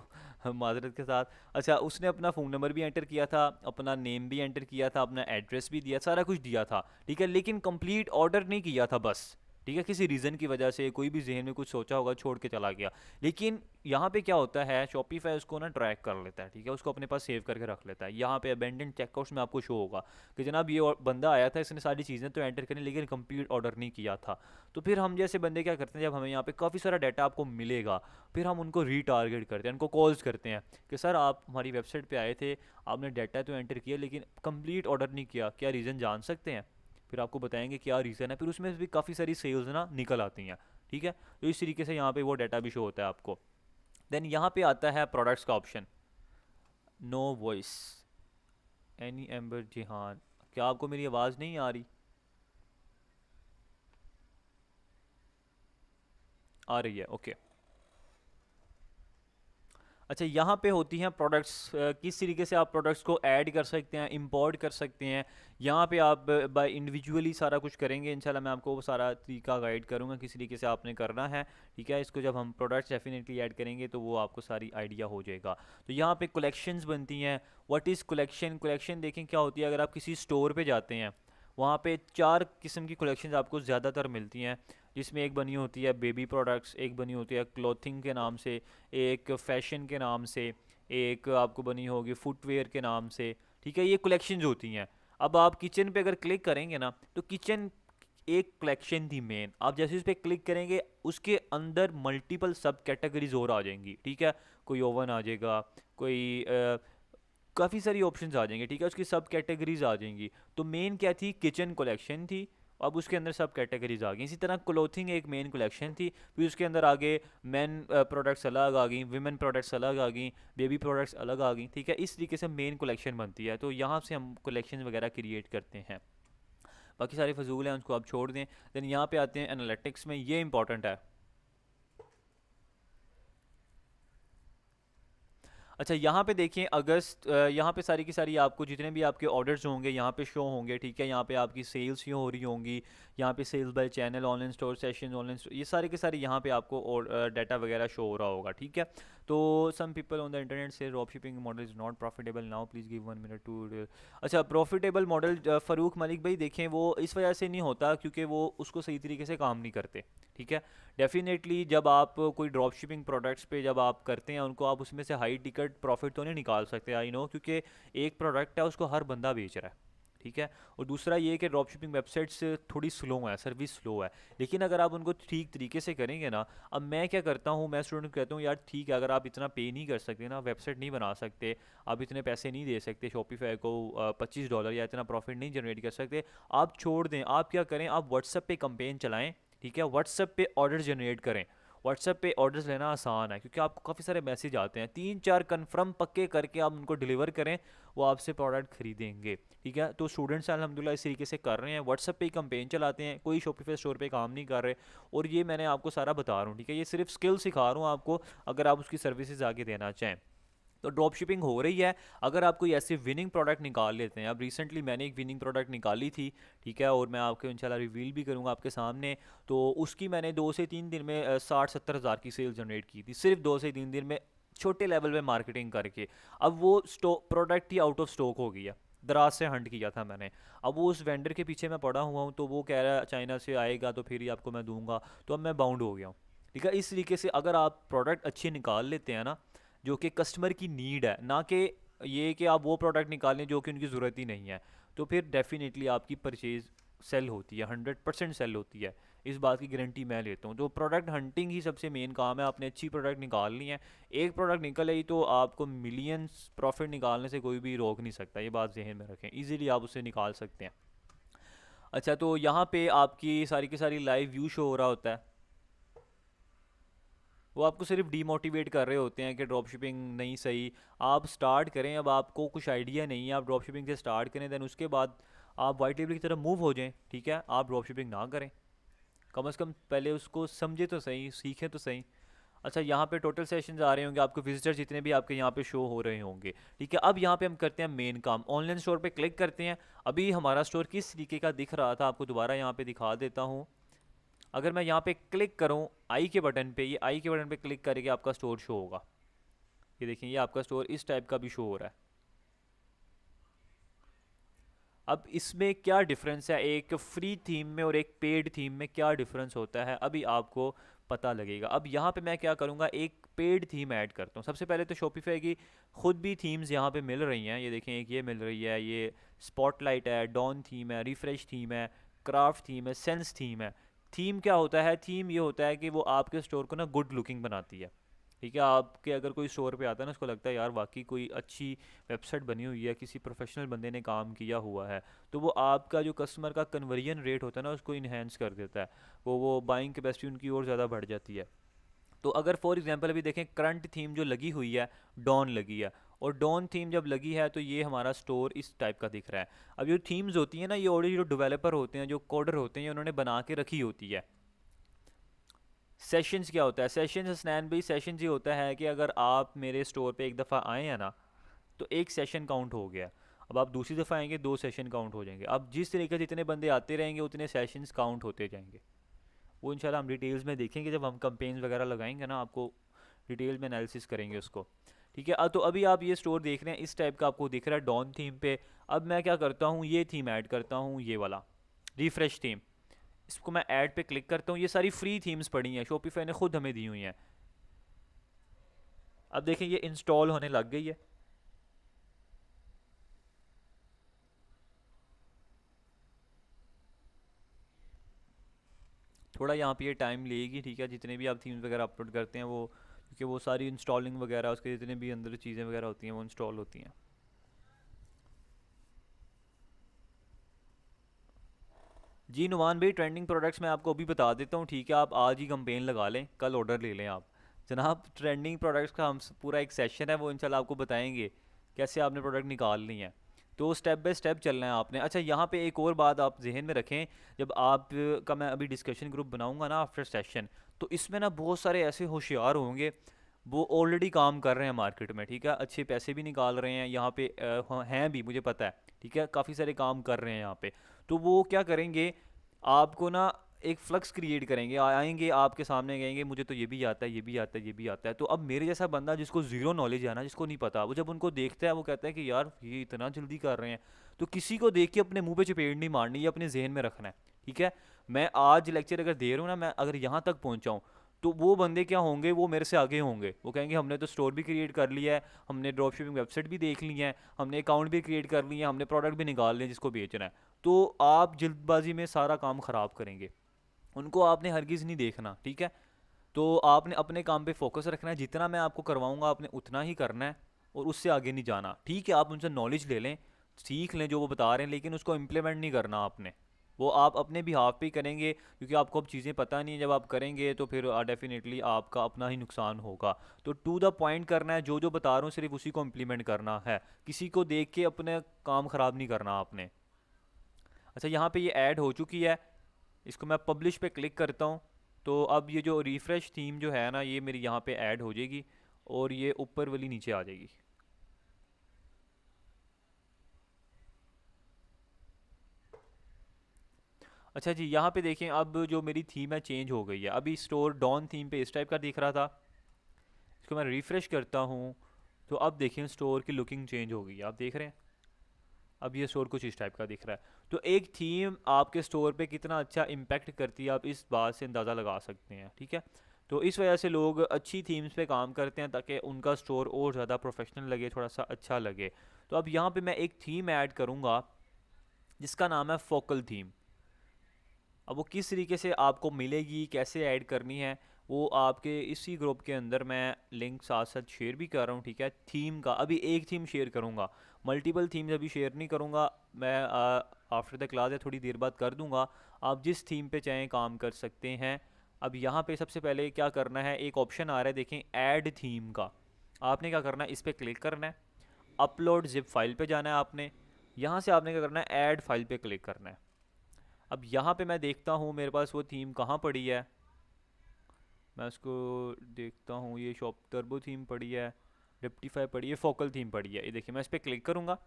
माजरत के साथ। अच्छा, उसने अपना फ़ोन नंबर भी एंटर किया था, अपना नेम भी एंटर किया था, अपना एड्रेस भी दिया, सारा कुछ दिया था। ठीक है, लेकिन कंप्लीट ऑर्डर नहीं किया था बस। ठीक है, किसी रीज़न की वजह से कोई भी जहन में कुछ सोचा होगा, छोड़ के चला गया। लेकिन यहाँ पे क्या होता है, शॉपिफाई उसको ना ट्रैक कर लेता है। ठीक है, उसको अपने पास सेव करके रख लेता है। यहाँ पे अबेंडन चेकआउट्स में आपको शो होगा कि जनाब ये बंदा आया था, इसने सारी चीज़ें तो एंटर करी लेकिन कंप्लीट ऑर्डर नहीं किया था। तो फिर हम जैसे बंदे क्या करते हैं, जब हमें यहाँ पे काफ़ी सारा डाटा आपको मिलेगा, फिर हम उनको रीटारगेट करते हैं, उनको कॉल्स करते हैं कि सर आप हमारी वेबसाइट पे आए थे, आपने डाटा तो एंटर किया लेकिन कंप्लीट ऑर्डर नहीं किया, क्या रीज़न जान सकते हैं? फिर आपको बताएंगे क्या रीज़न है, फिर उसमें भी काफ़ी सारी सेल्स ना निकल आती हैं। ठीक है, तो इस तरीके से यहाँ पे वो डाटा भी शो होता है आपको। देन यहाँ पे आता है प्रोडक्ट्स का ऑप्शन, नो वॉइस एनी एम्बर जिहान। क्या आपको मेरी आवाज़ नहीं आ रही? आ रही है, ओके। अच्छा, यहाँ पे होती हैं प्रोडक्ट्स, किस तरीके से आप प्रोडक्ट्स को ऐड कर सकते हैं, इंपोर्ट कर सकते हैं। यहाँ पे आप बाय इंडिविजुअली सारा कुछ करेंगे, इंशाल्लाह मैं आपको वो सारा तरीका गाइड करूँगा किस तरीके से आपने करना है। ठीक है, इसको जब हम प्रोडक्ट्स डेफिनेटली ऐड करेंगे तो वो आपको सारी आइडिया हो जाएगा। तो यहाँ पे कलेक्शंस बनती हैं। What is collection? कलेक्शन देखें क्या होती है, अगर आप किसी स्टोर पे जाते हैं, वहाँ पे 4 किस्म की कलेक्शंस आपको ज़्यादातर मिलती हैं, जिसमें एक बनी होती है बेबी प्रोडक्ट्स, एक बनी होती है क्लॉथिंग के नाम से, एक फैशन के नाम से, एक आपको बनी होगी फुटवेयर के नाम से। ठीक है, ये कलेक्शंस होती हैं। अब आप किचन पे अगर क्लिक करेंगे ना, तो किचन एक कलेक्शन थी मेन, आप जैसे उस पर क्लिक करेंगे उसके अंदर मल्टीपल सब कैटेगरीज और आ जाएंगी। ठीक है, कोई ओवन आ जाएगा, कोई काफ़ी सारी ऑप्शंस आ जाएंगे। ठीक है, उसकी सब कैटेगरीज आ जाएंगी। तो मेन क्या थी, किचन कलेक्शन थी, अब उसके अंदर सब कैटेगरीज आ गई। इसी तरह क्लोथिंग एक मेन कलेक्शन थी, फिर उसके अंदर आगे मैन प्रोडक्ट्स अलग आ गई, विमेन प्रोडक्ट्स अलग आ गई, बेबी प्रोडक्ट्स अलग आ गई। ठीक है, इस तरीके से मेन कलेक्शन बनती है। तो यहाँ से हम कलेक्शन वगैरह क्रिएट करते हैं। बाकी सारे फजूल हैं, उसको आप छोड़ दें। देन यहाँ पे आते हैं एनालिटिक्स में, ये इंपॉर्टेंट है। अच्छा, यहाँ पे देखिए अगस्त, यहाँ पे सारी की सारी आपको जितने भी आपके ऑर्डर्स होंगे यहाँ पे शो होंगे। ठीक है, यहाँ पे आपकी सेल्स ही हो रही होंगी, यहाँ पे sales by channel, online store session, online store, ये सारे के सारे यहाँ पे आपको और डाटा वगैरह शो हो रहा होगा। ठीक है, तो some people on the internet से drop shipping model is not profitable now, please give 1 minute to. अच्छा, प्रॉफिटेबल मॉडल फ़ारूक मलिक भाई देखें, वो इस वजह से नहीं होता क्योंकि वो उसको सही तरीके से काम नहीं करते। ठीक है, डेफिनेटली जब आप कोई ड्रॉप शिपिंग प्रोडक्ट्स पे जब आप करते हैं उनको, आप उसमें से हाई टिकट प्रॉफिट तो नहीं निकाल सकते, आई नो, क्योंकि एक प्रोडक्ट है उसको हर बंदा बेच रहा है। ठीक है, और दूसरा ये कि ड्रॉप शिपिंग वेबसाइट्स थोड़ी स्लो है, सर्विस स्लो है। लेकिन अगर आप उनको ठीक तरीके से करेंगे ना, अब मैं क्या करता हूँ, मैं स्टूडेंट को कहता हूँ यार ठीक है, अगर आप इतना पे नहीं कर सकते ना, वेबसाइट नहीं बना सकते, आप इतने पैसे नहीं दे सकते शॉपिफाई को, $25 या इतना प्रॉफिट नहीं जनरेट कर सकते, आप छोड़ दें। आप क्या करें, आप व्हाट्सएप पे कंपेन चलाएं। ठीक है, व्हाट्सएप पे ऑर्डर जनरेट करें। व्हाट्सएप पे ऑर्डर्स लेना आसान है क्योंकि आपको काफ़ी सारे मैसेज आते हैं, 3-4 कन्फर्म पक्के करके आप उनको डिलीवर करें, वो आपसे प्रोडक्ट खरीदेंगे। ठीक है, तो स्टूडेंट्स अल्हम्दुलिल्लाह इस तरीके से कर रहे हैं, व्हाट्सएप पे ही कंपेन चलाते हैं, कोई शॉपिफाई स्टोर पे काम नहीं कर रहे। और ये मैंने आपको सारा बता रहा हूँ। ठीक है, ये सिर्फ स्किल सिखा रहा हूँ आपको, अगर आप उसकी सर्विसेज आगे देना चाहें तो ड्रॉप शिपिंग हो रही है। अगर आप कोई ऐसे विनिंग प्रोडक्ट निकाल लेते हैं, अब रिसेंटली मैंने एक विनिंग प्रोडक्ट निकाली थी। ठीक है, और मैं आपको इंशाल्लाह रिवील भी करूंगा आपके सामने। तो उसकी मैंने 2 से 3 दिन में 60-70 हज़ार की सेल जनरेट की थी, सिर्फ 2 से 3 दिन में, छोटे लेवल पे मार्केटिंग करके। अब वो stock product he out of stock हो गया, दराज से हंट किया था मैंने। अब वो उस वेंडर के पीछे मैं पड़ा हुआ हूँ, तो वो कह रहा है चाइना से आएगा तो फिर ही आपको मैं दूंगा, तो अब मैं बाउंड हो गया हूँ। ठीक है, इस तरीके से अगर आप प्रोडक्ट अच्छे निकाल लेते हैं ना, जो कि कस्टमर की नीड है, ना कि ये कि आप वो प्रोडक्ट निकालें जो कि उनकी ज़रूरत ही नहीं है, तो फिर डेफिनेटली आपकी परचेज़ सेल होती है, 100% सेल होती है। इस बात की गारंटी मैं लेता हूँ। तो प्रोडक्ट हंटिंग ही सबसे मेन काम है, आपने अच्छी प्रोडक्ट निकालनी है। एक प्रोडक्ट निकल आई तो आपको मिलियंस प्रॉफिट निकालने से कोई भी रोक नहीं सकता, ये बात जहन में रखें, ईजिली आप उसे निकाल सकते हैं। अच्छा, तो यहाँ पे आपकी सारी की सारी लाइव व्यू शो हो रहा होता है, वो आपको सिर्फ डीमोटिवेट कर रहे होते हैं कि ड्रॉप शिपिंग नहीं सही। आप स्टार्ट करें, अब आपको कुछ आइडिया नहीं है, आप ड्रॉप शिपिंग से स्टार्ट करें, देन उसके बाद आप वाइट लेबल की तरफ मूव हो जाएं। ठीक है, आप ड्रॉप शिपिंग ना करें, कम से कम पहले उसको समझे तो सही, सीखें तो सही। अच्छा, यहाँ पे टोटल सेशंस आ रहे होंगे आपको, विजिटर जितने भी आपके यहाँ पे शो हो रहे होंगे। ठीक है, अब यहाँ पे हम करते हैं मेन काम, ऑनलाइन स्टोर पे क्लिक करते हैं। अभी हमारा स्टोर किस तरीके का दिख रहा था आपको दोबारा यहाँ पे दिखा देता हूँ। अगर मैं यहाँ पे क्लिक करूँ आई के बटन पे, ये आई के बटन पे क्लिक करके आपका स्टोर शो होगा। ये देखिए, ये आपका स्टोर इस टाइप का भी शो हो रहा है। अब इसमें क्या डिफरेंस है एक फ्री थीम में और एक पेड थीम में, क्या डिफरेंस होता है अभी आपको पता लगेगा। अब यहाँ पे मैं क्या करूँगा, एक पेड थीम ऐड करता हूँ। सबसे पहले तो शॉपिफाई की खुद भी थीम्स यहाँ पे मिल रही हैं। ये देखें, एक ये मिल रही है, ये स्पॉटलाइट है, डॉन थीम है, रिफ्रेश थीम है, क्राफ्ट थीम है, सेंस थीम है। थीम क्या होता है, थीम ये होता है कि वो आपके स्टोर को ना गुड लुकिंग बनाती है। ठीक है, आपके अगर कोई स्टोर पे आता है ना, उसको लगता है यार वाकई कोई अच्छी वेबसाइट बनी हुई है, किसी प्रोफेशनल बंदे ने काम किया हुआ है, तो वो आपका जो कस्टमर का कन्वर्जन रेट होता है ना उसको इन्हेंस कर देता है। वो बाइंग कैपेसिटी उनकी और ज़्यादा बढ़ जाती है। तो अगर फॉर एग्जांपल अभी देखें, करंट थीम जो लगी हुई है, डॉन लगी है, और डॉन थीम जब लगी है तो ये हमारा स्टोर इस टाइप का दिख रहा है। अब ये थीम्स होती हैं ना, ये ऑलरेडी जो डेवलपर होते हैं, जो कोडर होते हैं, उन्होंने बना के रखी होती है। सेशंस क्या होता है, सेशंस हसनैन भाई, सेशंस ये होता है कि अगर आप मेरे स्टोर पे एक दफ़ा आए हैं ना, तो एक सेशन काउंट हो गया। अब आप दूसरी दफ़ा आएंगे, दो सेशन काउंट हो जाएंगे। अब जिस तरीके से जितने बंदे आते रहेंगे उतने सेशंस काउंट होते जाएंगे। वो इंशाल्लाह हम डिटेल्स में देखेंगे जब हम कंपेन्स वगैरह लगाएंगे ना, आपको डिटेल में एनालिसिस करेंगे उसको। ठीक है, तो अभी आप ये स्टोर देख रहे हैं, इस टाइप का आपको दिख रहा है डॉन थीम पे। अब मैं क्या करता हूँ, ये थीम ऐड करता हूँ, ये वाला रिफ्रेश थीम। इसको मैं ऐड पे क्लिक करता हूँ। ये सारी फ्री थीम्स पड़ी हैं, शॉपिफाई ने खुद हमें दी हुई हैं। अब देखें, ये इंस्टॉल होने लग गई है। थोड़ा यहाँ पे ये टाइम लेगी। ठीक है, जितने भी आप थीम्स वगैरह अपलोड करते हैं वो, क्योंकि वो सारी इंस्टॉलिंग वगैरह उसके जितने भी अंदर चीज़ें वगैरह होती हैं वो इंस्टॉल होती हैं। जी नुमान भाई, ट्रेंडिंग प्रोडक्ट्स मैं आपको अभी बता देता हूँ। ठीक है, आप आज ही कंपेन लगा लें, कल ऑर्डर ले लें आप। जनाब, ट्रेंडिंग प्रोडक्ट्स का हम पूरा एक सेशन है, वो इंशाल्लाह आपको बताएंगे कैसे आपने प्रोडक्ट निकालनी है। तो स्टेप बाय स्टेप चलना है आपने। अच्छा, यहाँ पे एक और बात आप जहन में रखें, जब आप का मैं अभी डिस्कशन ग्रुप बनाऊंगा ना आफ्टर सेशन, तो इसमें ना बहुत सारे ऐसे होशियार होंगे, वो ऑलरेडी काम कर रहे हैं मार्केट में। ठीक है, अच्छे पैसे भी निकाल रहे हैं यहाँ पे, हैं भी, मुझे पता है। ठीक है, काफ़ी सारे काम कर रहे हैं यहाँ पे। तो वो क्या करेंगे, आपको ना एक फ्लक्स क्रिएट करेंगे, आएंगे आपके सामने, कहेंगे मुझे तो ये भी आता है, ये भी आता है, ये भी आता है। तो अब मेरे जैसा बंदा जिसको ज़ीरो नॉलेज है ना, जिसको नहीं पता, वो जब उनको देखता है वो कहता है कि यार ये इतना जल्दी कर रहे हैं। तो किसी को देख के अपने मुंह पे चपेट नहीं मारनी, ये अपने जहन में रखना है। ठीक है, मैं आज लेक्चर अगर दे रहा हूँ ना, मैं अगर यहाँ तक पहुँचाऊँ, तो वो बंदे क्या होंगे, वो मेरे से आगे होंगे। वो कहेंगे हमने तो स्टोर भी क्रिएट कर लिया है, हमने ड्रॉप शिपिंग वेबसाइट भी देख ली है, हमने अकाउंट भी क्रिएट कर लिया है, हमने प्रोडक्ट भी निकाल लिया जिसको बेचना है। तो आप जल्दबाजी में सारा काम ख़राब करेंगे, उनको आपने हरगिज़ नहीं देखना। ठीक है, तो आपने अपने काम पे फोकस रखना है, जितना मैं आपको करवाऊंगा आपने उतना ही करना है, और उससे आगे नहीं जाना। ठीक है, आप उनसे नॉलेज ले लें, सीख लें जो वो बता रहे हैं, लेकिन उसको इम्प्लीमेंट नहीं करना आपने। वो आप अपने भी हाफ पे ही करेंगे, क्योंकि आपको अब चीज़ें पता नहीं है। जब आप करेंगे तो फिर डेफिनेटली आपका अपना ही नुकसान होगा। तो टू द पॉइंट करना है, जो जो बता रहा हूँ सिर्फ उसी को इम्प्लीमेंट करना है, किसी को देख के अपने काम ख़राब नहीं करना आपने। अच्छा, यहाँ पे ये ऐड हो चुकी है, इसको मैं पब्लिश पे क्लिक करता हूँ। तो अब ये जो रिफ़्रेश थीम जो है ना, ये मेरी यहाँ पे ऐड हो जाएगी, और ये ऊपर वाली नीचे आ जाएगी। अच्छा जी, यहाँ पे देखें, अब जो मेरी थीम है चेंज हो गई है। अभी स्टोर डॉन थीम पे इस टाइप का दिख रहा था, इसको मैं रिफ़्रेश करता हूँ, तो अब देखें स्टोर की लुकिंग चेंज हो गई है, आप देख रहे हैं। अब ये स्टोर कुछ इस टाइप का दिख रहा है। तो एक थीम आपके स्टोर पे कितना अच्छा इम्पैक्ट करती है, आप इस बात से अंदाज़ा लगा सकते हैं। ठीक है, तो इस वजह से लोग अच्छी थीम्स पे काम करते हैं, ताकि उनका स्टोर और ज़्यादा प्रोफेशनल लगे, थोड़ा सा अच्छा लगे। तो अब यहाँ पे मैं एक थीम ऐड करूँगा जिसका नाम है फोकल थीम। अब वो किस तरीके से आपको मिलेगी, कैसे ऐड करनी है, वो आपके इसी ग्रुप के अंदर मैं लिंक साथ साथ शेयर भी कर रहा हूँ। ठीक है, थीम का अभी एक थीम शेयर करूँगा, मल्टीपल थीम्स अभी शेयर नहीं करूँगा मैं। आफ्टर द क्लास या थोड़ी देर बाद कर दूँगा। आप जिस थीम पे चाहें काम कर सकते हैं। अब यहाँ पे सबसे पहले क्या करना है, एक ऑप्शन आ रहा है देखें, ऐड थीम का। आपने क्या करना है, इस पर क्लिक करना है, अपलोड जिप फाइल पे जाना है आपने। यहाँ से आपने क्या करना है, ऐड फाइल पे क्लिक करना है। अब यहाँ पे मैं देखता हूँ मेरे पास वो थीम कहाँ पड़ी है। मैं इसको देखता हूँ, ये शॉप टर्बो थीम पड़ी है, रेक्टिफाई पड़ी है, फोकल थीम पड़ी है। ये देखिए मैं इस पर क्लिक करूँगा,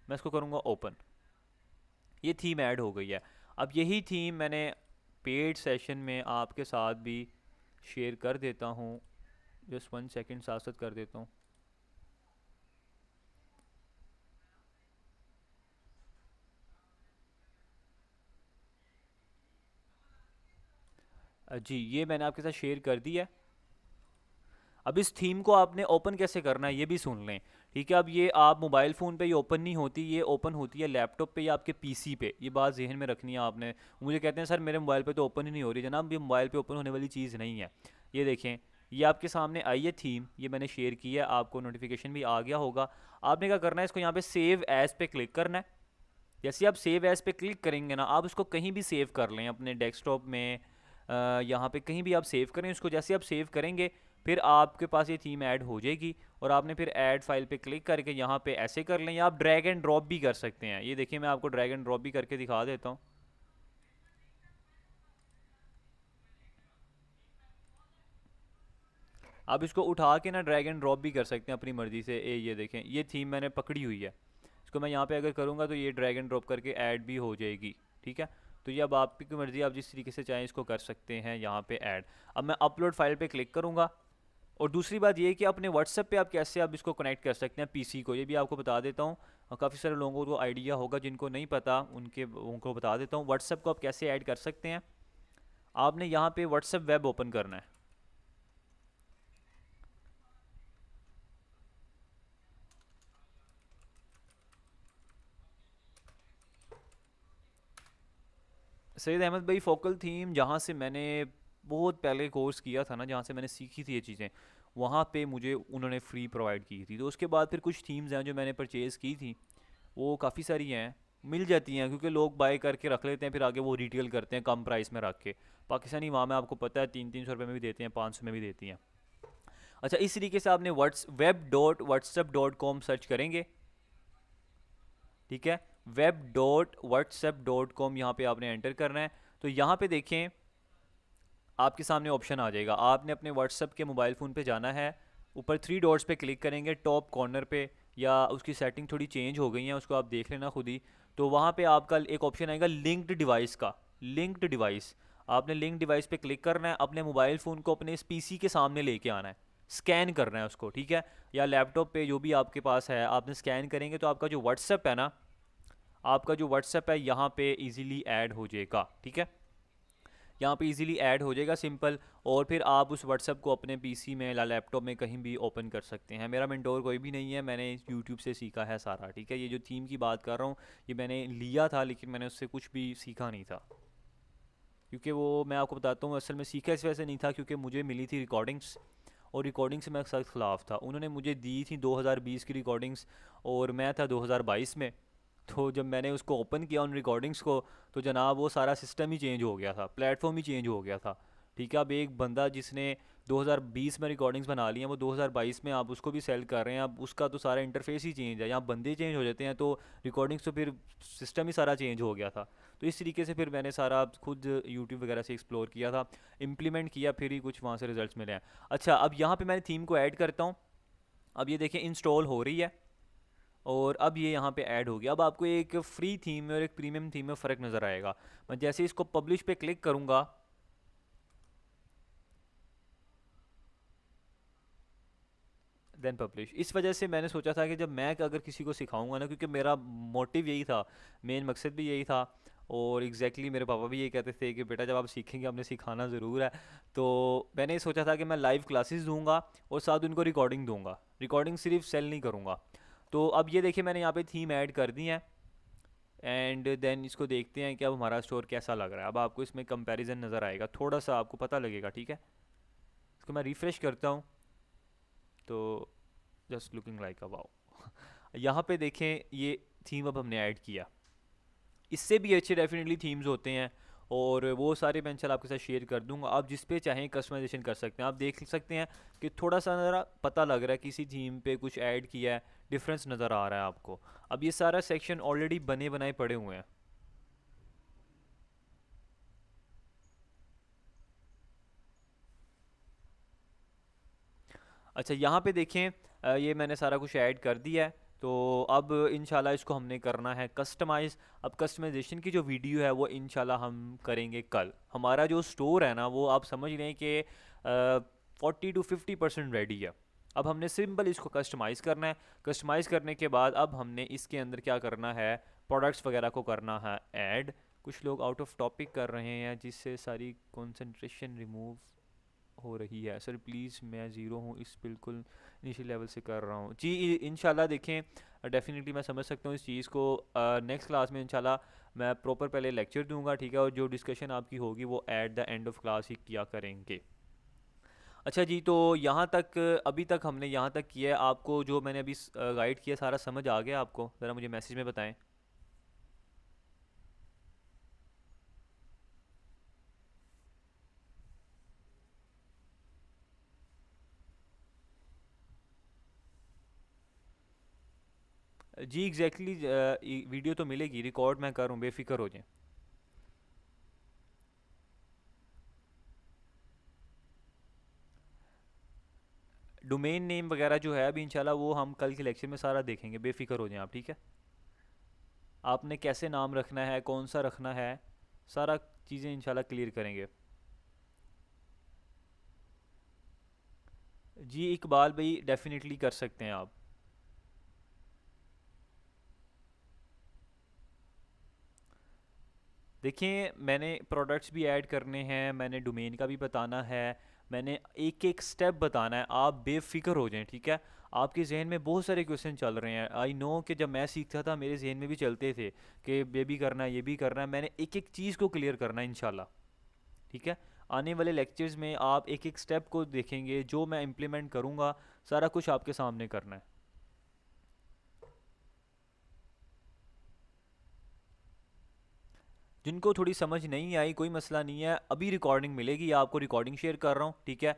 मैं इसको करूँगा ओपन, ये थीम ऐड हो गई है। अब यही थीम मैंने पेड सेशन में आपके साथ भी शेयर कर देता हूँ, जस्ट 1 सेकेंड साथ साथ कर देता हूँ। जी ये मैंने आपके साथ शेयर कर दी है। अब इस थीम को आपने ओपन कैसे करना है ये भी सुन लें, ठीक है। अब ये आप मोबाइल फ़ोन पे ये ओपन नहीं होती, ये ओपन होती है लैपटॉप पे या आपके पीसी पे, ये बात जहन में रखनी है आपने। मुझे कहते हैं सर मेरे मोबाइल पे तो ओपन ही नहीं हो रही। जनाब ये मोबाइल पे ओपन होने वाली चीज़ नहीं है। ये देखें, ये आपके सामने आई है थीम, ये मैंने शेयर की है, आपको नोटिफिकेशन भी आ गया होगा। आपने क्या करना है, इसको यहाँ पे सेव एज़ पे क्लिक करना है। जैसे आप सेव एज़ पे क्लिक करेंगे ना, आप उसको कहीं भी सेव कर लें अपने डेस्कटॉप में, यहाँ पे कहीं भी आप सेव करें उसको। जैसे आप सेव करेंगे फिर आपके पास ये थीम ऐड हो जाएगी, और आपने फिर ऐड फाइल पे क्लिक करके यहाँ पे ऐसे कर लें, या आप ड्रैग एंड ड्रॉप भी कर सकते हैं। ये देखिए मैं आपको ड्रैग एंड ड्रॉप भी करके दिखा देता हूँ। आप इसको उठा के ना ड्रैग एंड ड्रॉप भी कर सकते हैं अपनी मर्ज़ी से। ये देखें ये थीम मैंने पकड़ी हुई है, इसको मैं यहाँ पे अगर करूँगा तो ये ड्रैग एंड ड्रॉप करके ऐड भी हो जाएगी, ठीक है। तो ये अब आपकी मर्ज़ी, आप जिस तरीके से चाहें इसको कर सकते हैं यहाँ पे ऐड। अब मैं अपलोड फाइल पे क्लिक करूँगा। और दूसरी बात ये है कि अपने व्हाट्सएप पे आप कैसे आप इसको कनेक्ट कर सकते हैं पीसी को, ये भी आपको बता देता हूँ। काफ़ी सारे लोगों को आइडिया होगा, जिनको नहीं पता उनको बता देता हूँ व्हाट्सएप को आप कैसे ऐड कर सकते हैं। आपने यहाँ पे व्हाट्सएप वेब ओपन करना है। सैयद अहमद भाई, फोकल थीम जहाँ से मैंने बहुत पहले कोर्स किया था ना, जहाँ से मैंने सीखी थी ये चीज़ें, वहाँ पे मुझे उन्होंने फ्री प्रोवाइड की थी। तो उसके बाद फिर कुछ थीम्स हैं जो मैंने परचेज़ की थी, वो काफ़ी सारी हैं, मिल जाती हैं क्योंकि लोग बाय करके रख लेते हैं, फिर आगे वो रिटेल करते हैं कम प्राइस में रख के। पाकिस्तानी वहाँ में आपको पता है 300-300 रुपये में भी देते हैं, 500 में भी देती हैं। अच्छा, इस तरीके से आपने web.whatsapp.com सर्च करेंगे, ठीक है। web.whatsapp.com यहाँ पे आपने एंटर करना है। तो यहाँ पे देखें आपके सामने ऑप्शन आ जाएगा, आपने अपने व्हाट्सएप के मोबाइल फ़ोन पे जाना है, ऊपर 3 डॉट्स पे क्लिक करेंगे टॉप कॉर्नर पे, या उसकी सेटिंग थोड़ी चेंज हो गई है उसको आप देख लेना खुद ही। तो वहाँ पे आपका एक ऑप्शन आएगा लिंक्ड डिवाइस का, लिंक्ड डिवाइस। आपने लिंक डिवाइस पे क्लिक करना है, अपने मोबाइल फ़ोन को अपने इस पीसी के सामने लेके आना है, स्कैन करना है उसको, ठीक है। या लैपटॉप पे जो भी आपके पास है आपने स्कैन करेंगे तो आपका जो व्हाट्सएप है ना, आपका जो व्हाट्सएप है यहाँ पे इजीली ऐड हो जाएगा, ठीक है। यहाँ पे इजीली ऐड हो जाएगा सिंपल। और फिर आप उस व्हाट्सएप को अपने पीसी में या लैपटॉप में कहीं भी ओपन कर सकते हैं। मेरा मेंटोर कोई भी नहीं है, मैंने यूट्यूब से सीखा है सारा, ठीक है। ये जो थीम की बात कर रहा हूँ ये मैंने लिया था, लेकिन मैंने उससे कुछ भी सीखा नहीं था, क्योंकि वो मैं आपको बताता हूँ असल में सीखा इस वजह से नहीं था क्योंकि मुझे मिली थी रिकॉर्डिंग्स, और रिकॉर्डिंग से मैं सख्त ख़िलाफ़ था। उन्होंने मुझे दी थी 2020 की रिकॉर्डिंग्स, और मैं था 2022 में। तो जब मैंने उसको ओपन किया उन रिकॉर्डिंग्स को, तो जनाब वो सारा सिस्टम ही चेंज हो गया था, प्लेटफॉर्म ही चेंज हो गया था, ठीक है। अब एक बंदा जिसने 2020 में रिकॉर्डिंग्स बना ली हैं, वो 2022 में आप उसको भी सेल कर रहे हैं, अब उसका तो सारा इंटरफेस ही चेंज है। यहाँ बंदे चेंज हो जाते हैं तो रिकॉर्डिंग्स तो फिर सिस्टम ही सारा चेंज हो गया था। तो इस तरीके से फिर मैंने सारा खुद यूट्यूब वगैरह से एक्सप्लोर किया था, इम्प्लीमेंट किया, फिर ही कुछ वहाँ से रिजल्ट्स मिले हैं। अच्छा, अब यहाँ पे मैंने थीम को ऐड करता हूँ। अब ये देखें इंस्टॉल हो रही है, और अब ये यहाँ पे ऐड हो गया। अब आपको एक फ्री थीम में और एक प्रीमियम थीम में फ़र्क नज़र आएगा। मैं जैसे इसको पब्लिश पे क्लिक करूँगा, देन पब्लिश, इस वजह से मैंने सोचा था कि जब मैं अगर किसी को सिखाऊंगा ना, क्योंकि मेरा मोटिव यही था, मेन मकसद भी यही था, और एग्जैक्टली मेरे पापा भी यही कहते थे कि बेटा जब आप सीखेंगे आपने सिखाना ज़रूर है। तो मैंने ये सोचा था कि मैं लाइव क्लासेस दूंगा और साथ उनको रिकॉर्डिंग दूंगा, रिकॉर्डिंग सिर्फ सेल नहीं करूँगा। तो अब ये देखिए मैंने यहाँ पे थीम ऐड कर दी है, एंड देन इसको देखते हैं कि अब हमारा स्टोर कैसा लग रहा है। अब आपको इसमें कंपैरिजन नज़र आएगा, थोड़ा सा आपको पता लगेगा, ठीक है। इसको मैं रिफ़्रेश करता हूँ, तो just looking like a wow. यहाँ पे देखें ये थीम अब हमने ऐड किया, इससे भी अच्छे डेफिनेटली थीम्स होते हैं, और वो सारे मैं इंशाल्लाह आपके साथ शेयर कर दूंगा। आप जिस पे चाहें कस्टमाइजेशन कर सकते हैं। आप देख सकते हैं कि थोड़ा सा ज़रा पता लग रहा है किसी थीम पे कुछ ऐड किया है, डिफरेंस नज़र आ रहा है आपको। अब ये सारा सेक्शन ऑलरेडी बने बनाए पड़े हुए हैं। अच्छा यहाँ पे देखें, ये मैंने सारा कुछ ऐड कर दिया है। तो अब इंशाल्लाह इसको हमने करना है कस्टमाइज़। अब कस्टमाइजेशन की जो वीडियो है वो इंशाल्लाह हम करेंगे कल। हमारा जो स्टोर है ना वो आप समझ लें कि 40 to 50% रेडी है। अब हमने सिंपल इसको कस्टमाइज़ करना है। कस्टमाइज़ करने के बाद अब हमने इसके अंदर क्या करना है, प्रोडक्ट्स वगैरह को करना है ऐड। कुछ लोग आउट ऑफ टॉपिक कर रहे हैं जिससे सारी कंसंट्रेशन रिमूव हो रही है। सर प्लीज़, मैं ज़ीरो हूँ, इस बिल्कुल इनिशियल लेवल से कर रहा हूँ जी। इंशाल्लाह देखें, डेफिनेटली मैं समझ सकता हूँ इस चीज़ को। नेक्स्ट क्लास में इंशाल्लाह मैं प्रॉपर पहले लेक्चर दूंगा, ठीक है, और जो डिस्कशन आपकी होगी वो at the end of class ही किया करेंगे। अच्छा जी, तो यहाँ तक अभी तक हमने यहाँ तक किया है। आपको जो मैंने अभी गाइड किया सारा समझ आ गया आपको? ज़रा मुझे मैसेज में बताएं। जी एग्जैक्टली, वीडियो तो मिलेगी, रिकॉर्ड मैं करूँ, बेफिक्र हो जाए। डोमेन नेम वगैरह जो है अभी इंशाल्लाह वो हम कल के लेक्चर में सारा देखेंगे, बेफिक्र हो जाएं आप, ठीक है। आपने कैसे नाम रखना है, कौन सा रखना है, सारा चीज़ें इंशाल्लाह क्लियर करेंगे। जी इकबाल भाई, डेफिनेटली कर सकते हैं आप। देखिए मैंने प्रोडक्ट्स भी ऐड करने हैं, मैंने डोमेन का भी बताना है, मैंने एक एक स्टेप बताना है। आप बेफिक्र हो जाएं, ठीक है। आपके जहन में बहुत सारे क्वेश्चन चल रहे हैं, आई नो कि जब मैं सीखता था मेरे जहन में भी चलते थे कि ये भी करना है, ये भी करना है। मैंने एक एक चीज़ को क्लियर करना है इंशाल्लाह, ठीक है। आने वाले लेक्चर्स में आप एक एक स्टेप को देखेंगे, जो मैं इम्प्लीमेंट करूँगा सारा कुछ आपके सामने करना है। जिनको थोड़ी समझ नहीं आई कोई मसला नहीं है, अभी रिकॉर्डिंग मिलेगी आपको, रिकॉर्डिंग शेयर कर रहा हूँ, ठीक है।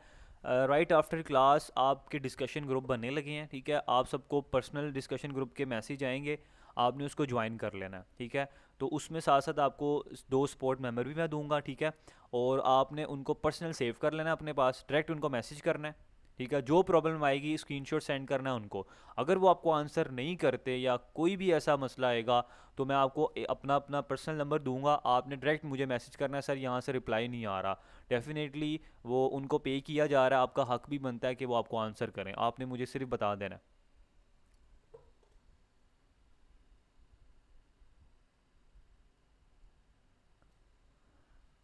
राइट आफ्टर क्लास आपके डिस्कशन ग्रुप बनने लगे हैं, ठीक है। आप सबको पर्सनल डिस्कशन ग्रुप के मैसेज आएंगे, आपने उसको ज्वाइन कर लेना है, ठीक है। तो उसमें साथ साथ आपको दो सपोर्ट मेंबर भी मैं दूंगा, ठीक है। और आपने उनको पर्सनल सेव कर लेना है अपने पास, डायरेक्ट उनको मैसेज करना है, ठीक है। जो प्रॉब्लम आएगी स्क्रीनशॉट सेंड करना है उनको। अगर वो आपको आंसर नहीं करते या कोई भी ऐसा मसला आएगा तो मैं आपको अपना अपना पर्सनल नंबर दूंगा, आपने डायरेक्ट मुझे मैसेज करना है, सर यहाँ से रिप्लाई नहीं आ रहा। डेफिनेटली वो उनको पे किया जा रहा है, आपका हक भी बनता है कि वो आपको आंसर करें, आपने मुझे सिर्फ बता देना है।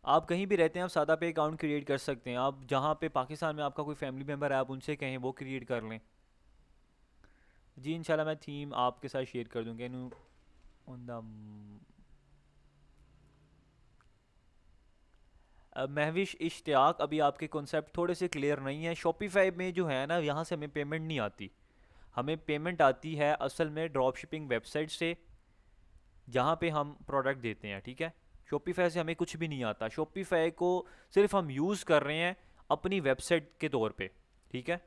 आप कहीं भी रहते हैं आप सादा पे अकाउंट क्रिएट कर सकते हैं। आप जहाँ पे पाकिस्तान में आपका कोई फैमिली मेम्बर है आप उनसे कहें वो क्रिएट कर लें। जी इंशाल्लाह मैं थीम आपके साथ शेयर कर दूँगा ऑन द। महविश इश्तियाक, अभी आपके कॉन्सेप्ट थोड़े से क्लियर नहीं है। शॉपिफाई में जो है ना, यहाँ से हमें पेमेंट नहीं आती। हमें पेमेंट आती है असल में ड्रॉप शिपिंग वेबसाइट से, जहाँ पे हम प्रोडक्ट देते हैं, ठीक है। शॉपिफाई से हमें कुछ भी नहीं आता। शॉपिफाई को सिर्फ हम यूज़ कर रहे हैं अपनी वेबसाइट के तौर पे, ठीक है।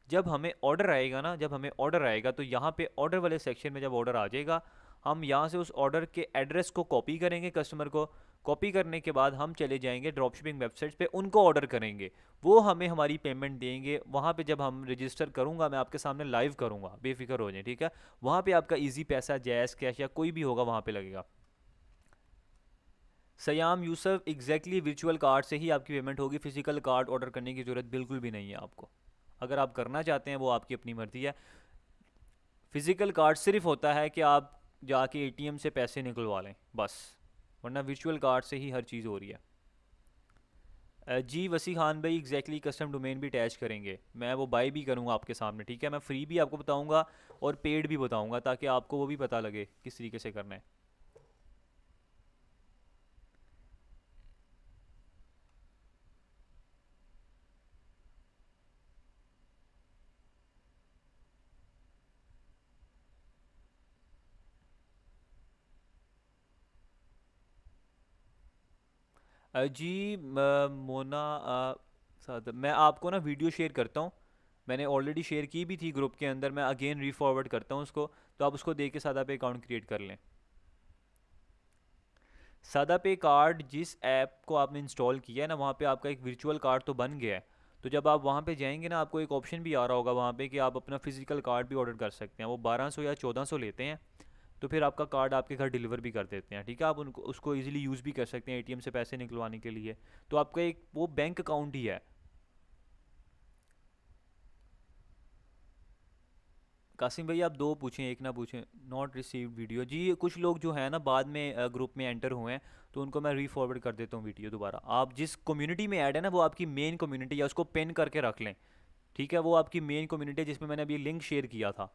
जब हमें ऑर्डर आएगा ना, जब हमें ऑर्डर आएगा तो यहाँ पे ऑर्डर वाले सेक्शन में जब ऑर्डर आ जाएगा, हम यहाँ से उस ऑर्डर के एड्रेस को कॉपी करेंगे, कस्टमर को कॉपी करने के बाद हम चले जाएंगे ड्रॉपशिपिंग वेबसाइट पे, उनको ऑर्डर करेंगे, वो हमें हमारी पेमेंट देंगे। वहाँ पे जब हम रजिस्टर करूँगा मैं आपके सामने लाइव करूँगा, बेफिक्र हो जाए, ठीक है। वहाँ पे आपका इजी पैसा, जैस कैश या कोई भी होगा वहाँ पे लगेगा। Siam Yusuf, exactly virtual card से ही आपकी पेमेंट होगी, फिजिकल कार्ड ऑर्डर करने की ज़रूरत बिल्कुल भी नहीं है आपको। अगर आप करना चाहते हैं वो आपकी अपनी मर्ज़ी है। फिजिकल कार्ड सिर्फ होता है कि आप जाके एटीएम से पैसे निकलवा लें बस, वरना वर्चुअल कार्ड से ही हर चीज़ हो रही है। जी वसी खान भाई, एग्जैक्टली कस्टम डोमेन भी अटैच करेंगे, मैं वो बाय भी करूँगा आपके सामने, ठीक है। मैं फ्री भी आपको बताऊँगा और पेड भी बताऊँगा ताकि आपको वो भी पता लगे किस तरीके से करना है। जी मोना, मैं आपको ना वीडियो शेयर करता हूँ, मैंने ऑलरेडी शेयर की भी थी ग्रुप के अंदर, मैं अगेन रीफॉरवर्ड करता हूँ उसको, तो आप उसको देख के सादा पे अकाउंट क्रिएट कर लें। सादा पे कार्ड जिस ऐप को आपने इंस्टॉल किया है ना, वहाँ पे आपका एक वर्चुअल कार्ड तो बन गया है। तो जब आप वहाँ पे जाएंगे ना, आपको एक ऑप्शन भी आ रहा होगा वहाँ पे कि आप अपना फिजिकल कार्ड भी ऑर्डर कर सकते हैं। वो 1200 या 1400 लेते हैं। तो फिर आपका कार्ड आपके घर डिलीवर भी कर देते हैं, ठीक है। आप उनको उसको इजीली यूज़ भी कर सकते हैं एटीएम से पैसे निकलवाने के लिए। तो आपका एक वो बैंक अकाउंट ही है। कासिम भाई, आप दो पूछें एक ना पूछें। नॉट रिसीव वीडियो जी, कुछ लोग जो है ना बाद में ग्रुप में एंटर हुए हैं, तो उनको मैं रीफॉरवर्ड कर देता हूँ वीडियो दोबारा। आप जिस कम्युनिटी में ऐड है ना, वो आपकी मेन कम्युनिटी है, उसको पिन करके रख लें, ठीक है। वो आपकी मेन कम्युनिटी है जिसमें मैंने अभी लिंक शेयर किया था।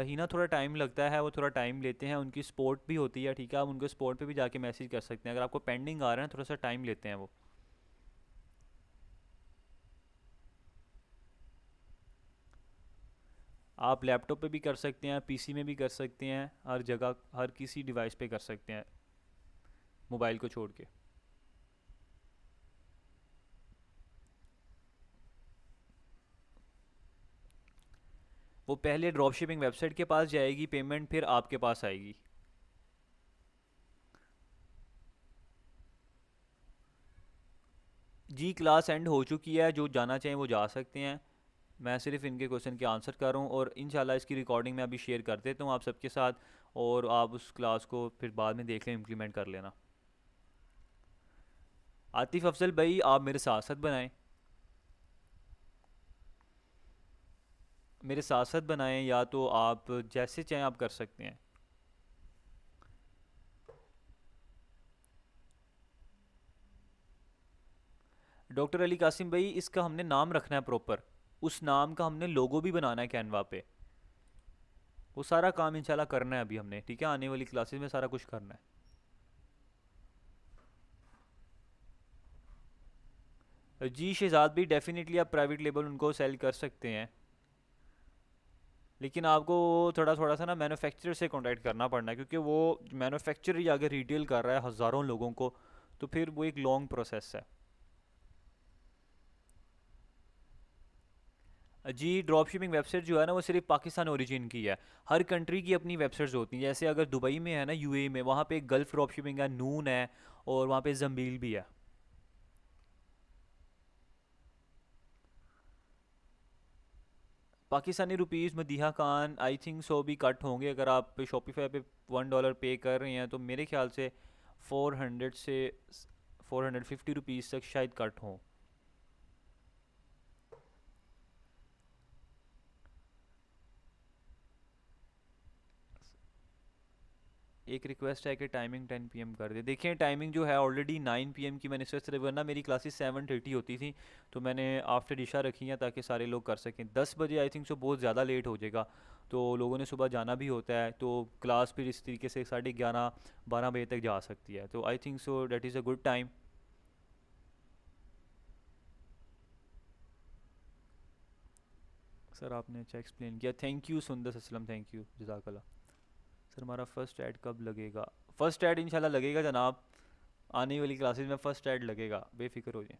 हिना, थोड़ा टाइम लगता है, वो थोड़ा टाइम लेते हैं, उनकी सपोर्ट भी होती है, ठीक है। आप उनको सपोर्ट पे भी जाके मैसेज कर सकते हैं, अगर आपको पेंडिंग आ रहा है ना, थोड़ा सा टाइम लेते हैं वो। आप लैपटॉप पे भी कर सकते हैं, पीसी में भी कर सकते हैं, हर जगह हर किसी डिवाइस पे कर सकते हैं, मोबाइल को छोड़ के। वो पहले ड्रॉप शिपिंग वेबसाइट के पास जाएगी पेमेंट, फिर आपके पास आएगी। जी, क्लास एंड हो चुकी है, जो जाना चाहें वो जा सकते हैं। मैं सिर्फ इनके क्वेश्चन के आंसर कर रहा हूँ, और इंशाल्लाह इसकी रिकॉर्डिंग मैं अभी शेयर कर देता हूँ आप सबके साथ। और आप उस क्लास को फिर बाद में देख लें, इम्प्लीमेंट कर लेना। आतिफ अफजल भाई, आप मेरे साथ साथ बनाएं, मेरे साथ साथ बनाएं, या तो आप जैसे चाहें आप कर सकते हैं। डॉक्टर अली कासिम भाई, इसका हमने नाम रखना है प्रॉपर, उस नाम का हमने लोगो भी बनाना है कैनवा पे। वो सारा काम इंशाल्लाह करना है अभी हमने, ठीक है, आने वाली क्लासेस में सारा कुछ करना है। जी शहजाद भी, डेफिनेटली आप प्राइवेट लेबल उनको सेल कर सकते हैं, लेकिन आपको थोड़ा थोड़ा सा ना मैन्युफैक्चरर से कांटेक्ट करना पड़ना है, क्योंकि वो मैन्युफैक्चरर ही आगे रिटेल कर रहा है हज़ारों लोगों को, तो फिर वो एक लॉन्ग प्रोसेस है। जी, ड्रॉप शिपिंग वेबसाइट जो है ना, वो सिर्फ पाकिस्तान ओरिजिन की है। हर कंट्री की अपनी वेबसाइट्स होती हैं, जैसे अगर दुबई में है ना, यूएई में, वहाँ पे गल्फ ड्रॉप शिपिंग है, नून है, और वहाँ पे जम्बील भी है। Pakistani rupees Madiha Khan, I think so भी कट होंगे, अगर आप शॉपिफाई पे $1 पे कर रहे हैं तो मेरे ख्याल से 400 से 450 रुपीज़ तक शायद कट हों। एक रिक्वेस्ट है कि टाइमिंग 10 PM कर दे। देखिए, टाइमिंग जो है ऑलरेडी 9 PM की मैंने सोच रही, वरना मेरी क्लासेस 7:30 होती थी, तो मैंने आफ्टर इशा रखी हैं ताकि सारे लोग कर सकें। 10 बजे आई थिंक सो बहुत ज़्यादा लेट हो जाएगा, तो लोगों ने सुबह जाना भी होता है, तो क्लास फिर इस तरीके से 11:30 12 बजे तक जा सकती है, तो I think so that is a good time. Sir आपने अच्छा एक्सप्लेन किया, थैंक यू सुंदर असलम, थैंक यू, जज़ाकल्लाह। सर हमारा फ़र्स्ट ऐड कब लगेगा? फ़र्स्ट ऐड इंशाल्लाह लगेगा जनाब, आने वाली क्लासेस में फ़र्स्ट ऐड लगेगा, बेफिक्र हो जाए।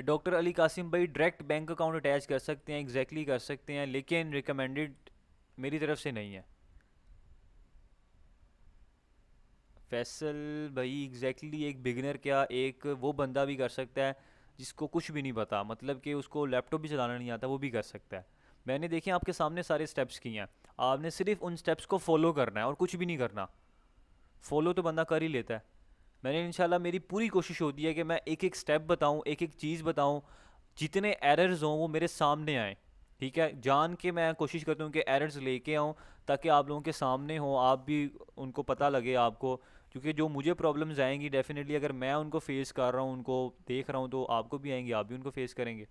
डॉक्टर अली कासिम भाई, डायरेक्ट बैंक अकाउंट अटैच कर सकते हैं, एग्जैक्टली कर सकते हैं, लेकिन रिकमेंडेड मेरी तरफ से नहीं है। फैसल भाई, एग्जैक्टली एक बिगिनर क्या, एक वो बंदा भी कर सकता है जिसको कुछ भी नहीं पता, मतलब कि उसको लैपटॉप भी चलाना नहीं आता, वो भी कर सकता है। मैंने देखे आपके सामने सारे स्टेप्स किए हैं, आपने सिर्फ उन स्टेप्स को फॉलो करना है और कुछ भी नहीं करना। फॉलो तो बंदा कर ही लेता है। मैंने इंशाल्लाह, मेरी पूरी कोशिश होती है कि मैं एक एक स्टेप बताऊं, एक एक चीज़ बताऊं, जितने एरर्स हों वो मेरे सामने आए, ठीक है। जान के मैं कोशिश करता हूँ कि एरर्स लेके आऊँ, ताकि आप लोगों के सामने हो, आप भी उनको पता लगे आपको, क्योंकि जो मुझे प्रॉब्लम्स आएंगी डेफिनेटली अगर मैं उनको फेस कर रहा हूँ, उनको देख रहा हूँ, तो आपको भी आएंगी, आप भी उनको फेस करेंगे।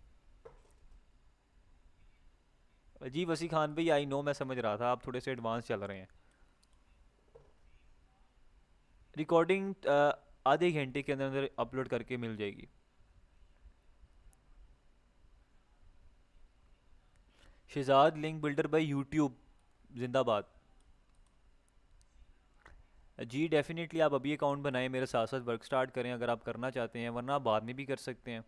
जी वसी खान भाई, आई नो, मैं समझ रहा था आप थोड़े से एडवांस चल रहे हैं। रिकॉर्डिंग आधे घंटे के अंदर अंदर अपलोड करके मिल जाएगी। Shahzad, link builder by YouTube, जिंदाबाद। जी डेफिनेटली, आप अभी अकाउंट बनाएं, मेरे साथ साथ वर्क स्टार्ट करें अगर आप करना चाहते हैं, वरना आप बाद में भी कर सकते हैं।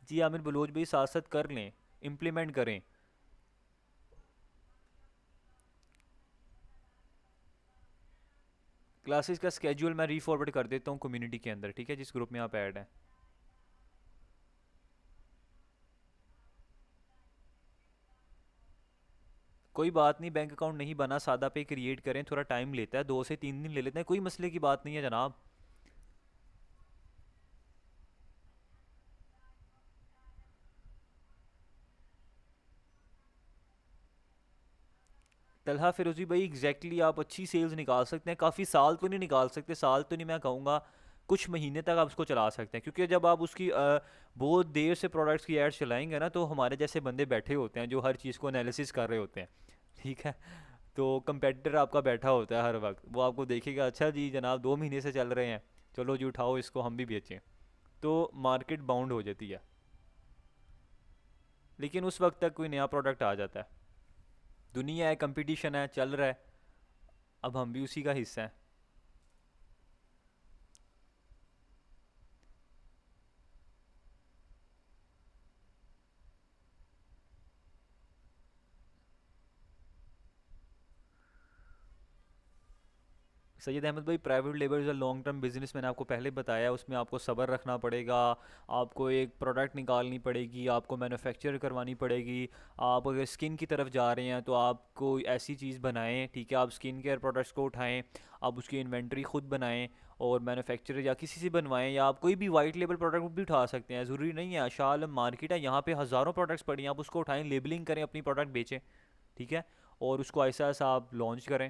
जी आमिर बलोच भाई, साथ साथ कर लें, इम्प्लीमेंट करें। क्लासेस का स्केड्यूल मैं रीफॉरवर्ड कर देता हूँ कम्युनिटी के अंदर, ठीक है, जिस ग्रुप में आप ऐड हैं। कोई बात नहीं, बैंक अकाउंट नहीं बना, सादा पे क्रिएट करें, थोड़ा टाइम लेता है, 2 से 3 दिन ले लेते हैं, कोई मसले की बात नहीं है जनाब। तलहा फिरोजी भाई, एग्जैक्टली आप अच्छी सेल्स निकाल सकते हैं, काफ़ी साल तो नहीं निकाल सकते, साल तो नहीं मैं कहूँगा, कुछ महीने तक आप उसको चला सकते हैं, क्योंकि जब आप उसकी बहुत देर से प्रोडक्ट्स की एड चलाएंगे ना, तो हमारे जैसे बंदे बैठे होते हैं जो हर चीज़ को एनालिसिस कर रहे होते हैं, ठीक है। तो कंपेटिटर आपका बैठा होता है हर वक्त, वो आपको देखेगा, अच्छा जी जनाब 2 महीने से चल रहे हैं, चलो जी उठाओ इसको हम भी बेचें, तो मार्केट बाउंड हो जाती है। लेकिन उस वक्त तक कोई नया प्रोडक्ट आ जाता है, दुनिया है, कंपटीशन है, चल रहा है, अब हम भी उसी का हिस्सा हैं। सैयद अहमद भाई, private labour is a long term business, मैंने आपको पहले बताया, उसमें आपको सब्र रखना पड़ेगा, आपको एक प्रोडक्ट निकालनी पड़ेगी, आपको मैन्युफैक्चर करवानी पड़ेगी। आप अगर स्किन की तरफ जा रहे हैं तो आपको ऐसी चीज़ बनाएं, ठीक है, आप स्किन केयर प्रोडक्ट्स को उठाएं, आप उसकी इन्वेंट्री खुद बनाएं और मैन्युफैक्चर या किसी से बनवाएं, या आप कोई भी वाइट लेबल प्रोडक्ट भी उठा सकते हैं, ज़रूरी नहीं है, शाल मार्केट है यहाँ पे, हज़ारों प्रोडक्ट्स पड़ी हैं, आप उसको उठाएं, लेबलिंग करें, अपनी प्रोडक्ट बेचें, ठीक है, और उसको ऐसा ऐसा आप लॉन्च करें,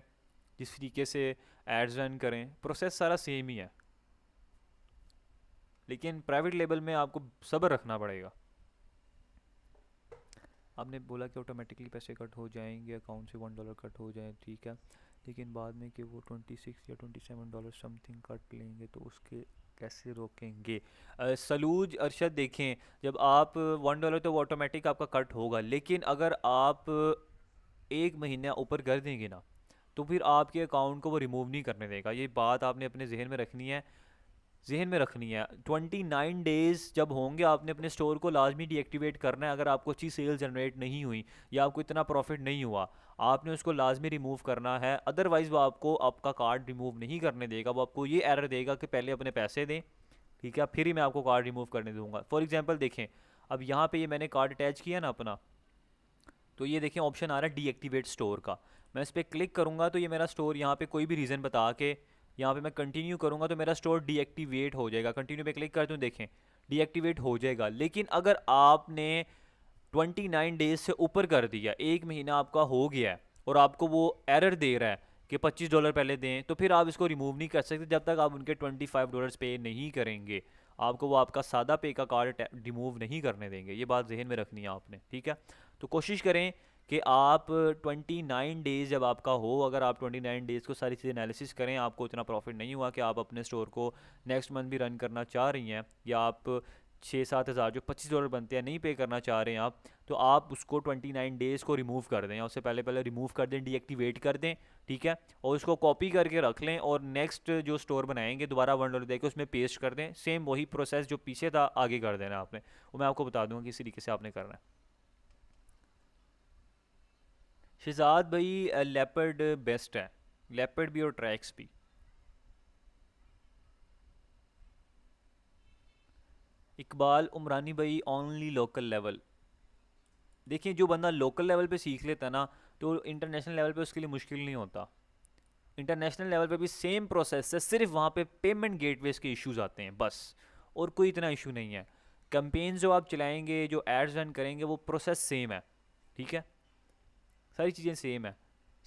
जिस तरीके से एड्स रन करें, प्रोसेस सारा सेम ही है, लेकिन प्राइवेट लेवल में आपको सब्र रखना पड़ेगा। आपने बोला कि ऑटोमेटिकली पैसे कट हो जाएंगे, अकाउंट से $1 कट हो जाए, ठीक है, लेकिन बाद में कि वो 26 या $27 समथिंग कट लेंगे, तो उसके कैसे रोकेंगे? सलूज अरशद, देखें, जब आप $1 तो ऑटोमेटिक आपका कट होगा, लेकिन अगर आप 1 महीना ऊपर कर देंगे ना, तो फिर आपके अकाउंट को वो रिमूव नहीं करने देगा, ये बात आपने अपने जहन में रखनी है, जहन में रखनी है। 29 डेज़ जब होंगे, आपने अपने स्टोर को लाजमी डीएक्टिवेट करना है, अगर आपको अच्छी सेल जनरेट नहीं हुई या आपको इतना प्रॉफिट नहीं हुआ, आपने उसको लाजमी रिमूव करना है, अदरवाइज़ वो आपको आपका कार्ड रिमूव नहीं करने देगा, वो आपको ये एरर देगा कि पहले अपने पैसे दें, ठीक है, फिर ही मैं आपको कार्ड रिमूव करने दूंगा। फॉर एग्जांपल देखें, अब यहाँ पे ये मैंने कार्ड अटैच किया ना अपना, तो ये देखें ऑप्शन आ रहा है डीएक्टिवेट स्टोर का, मैं इस पर क्लिक करूँगा तो ये मेरा स्टोर यहाँ पे कोई भी रीज़न बता के, यहाँ पे मैं कंटिन्यू करूँगा तो मेरा स्टोर डीएक्टिवेट हो जाएगा, कंटिन्यू पे क्लिक करते हूँ, देखें डीएक्टिवेट हो जाएगा। लेकिन अगर आपने 29 डेज से ऊपर कर दिया, 1 महीना आपका हो गया है और आपको वो एरर दे रहा है कि $25 पहले दें, तो फिर आप इसको रिमूव नहीं कर सकते जब तक आप उनके $25 पे नहीं करेंगे, आपको वो आपका सादा पे का कार्ड रिमूव नहीं करने देंगे, ये बात जहन में रखनी है आपने, ठीक है। तो कोशिश करें कि आप 29 डेज़ जब आपका हो, अगर आप 29 डेज़ को सारी चीज़ें एनालिसिस करें, आपको इतना प्रॉफिट नहीं हुआ कि आप अपने स्टोर को नेक्स्ट मंथ भी रन करना चाह रही हैं, या आप 6-7 हज़ार जो $25 बनते हैं नहीं पे करना चाह रहे हैं आप, तो आप उसको 29 डेज़ को रिमूव कर दें, या उससे पहले पहले रिमूव कर दें, डीएक्टिवेट कर दें, ठीक है, और उसको कॉपी करके रख लें, और नेक्स्ट जो स्टोर बनाएंगे दोबारा $1 दे के उसमें पेस्ट कर दें, सेम वही प्रोसेस जो पीछे था आगे कर देना आपने, वो मैं आपको बता दूंगा किस तरीके से आपने करना है। शहजाद भाई, लेपर्ड बेस्ट है, लेपर्ड भी और ट्रैक्स भी। इकबाल उमरानी भाई, ओनली लोकल लेवल, देखिए जो बंदा लोकल लेवल पे सीख लेता है ना, तो इंटरनेशनल लेवल पे उसके लिए मुश्किल नहीं होता, इंटरनेशनल लेवल पे भी सेम प्रोसेस है, सिर्फ वहाँ पे पेमेंट गेटवेज के इश्यूज आते हैं बस, और कोई इतना इशू नहीं है। कैंपेन्स जो आप चलाएंगे, जो एड्स रन करेंगे, वो प्रोसेस सेम है, ठीक है, सारी चीज़ें सेम है,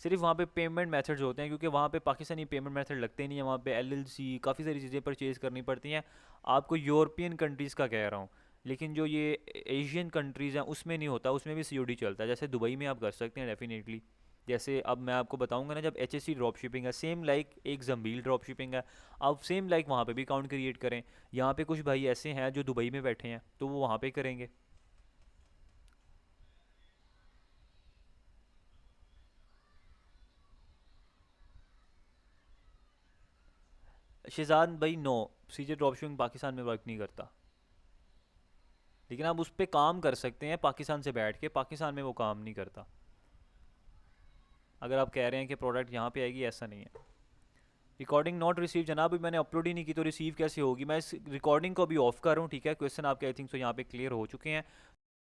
सिर्फ वहाँ पे पेमेंट मेथड्स होते हैं, क्योंकि वहाँ पे पाकिस्तानी पेमेंट मेथड लगते नहीं है, वहाँ पे एलएलसी काफ़ी सारी चीज़ें परचेज़ करनी पड़ती हैं, आपको यूरोपियन कंट्रीज़ का कह रहा हूँ, लेकिन जो ये एशियन कंट्रीज़ हैं उसमें नहीं होता, उसमें भी सीओडी चलता है, जैसे दुबई में आप कर सकते हैं डेफिनेटली, जैसे अब मैं आपको बताऊंगा ना, जब H S C drop shipping है, सेम लाइक एक जम्बील ड्रॉप शिपिंग है, आप सेम लाइक वहाँ पे भी अकाउंट क्रिएट करें, यहाँ पे कुछ भाई ऐसे हैं जो दुबई में बैठे हैं, तो वो वहाँ पे करेंगे। शहजाद भाई, नो, सीजे ड्रॉप शिपिंग पाकिस्तान में वर्क नहीं करता, लेकिन आप उस पर काम कर सकते हैं पाकिस्तान से बैठ के, पाकिस्तान में वो काम नहीं करता, अगर आप कह रहे हैं कि प्रोडक्ट यहाँ पे आएगी, ऐसा नहीं है। रिकॉर्डिंग नॉट रिसीव जनाब, अभी मैंने अपलोड ही नहीं की तो रिसीव कैसे होगी? मैं इस रिकॉर्डिंग को अभी ऑफ कर रहा हूँ, ठीक है? क्वेश्चन आपके आई थिंक सो यहाँ पे क्लियर हो चुके हैं।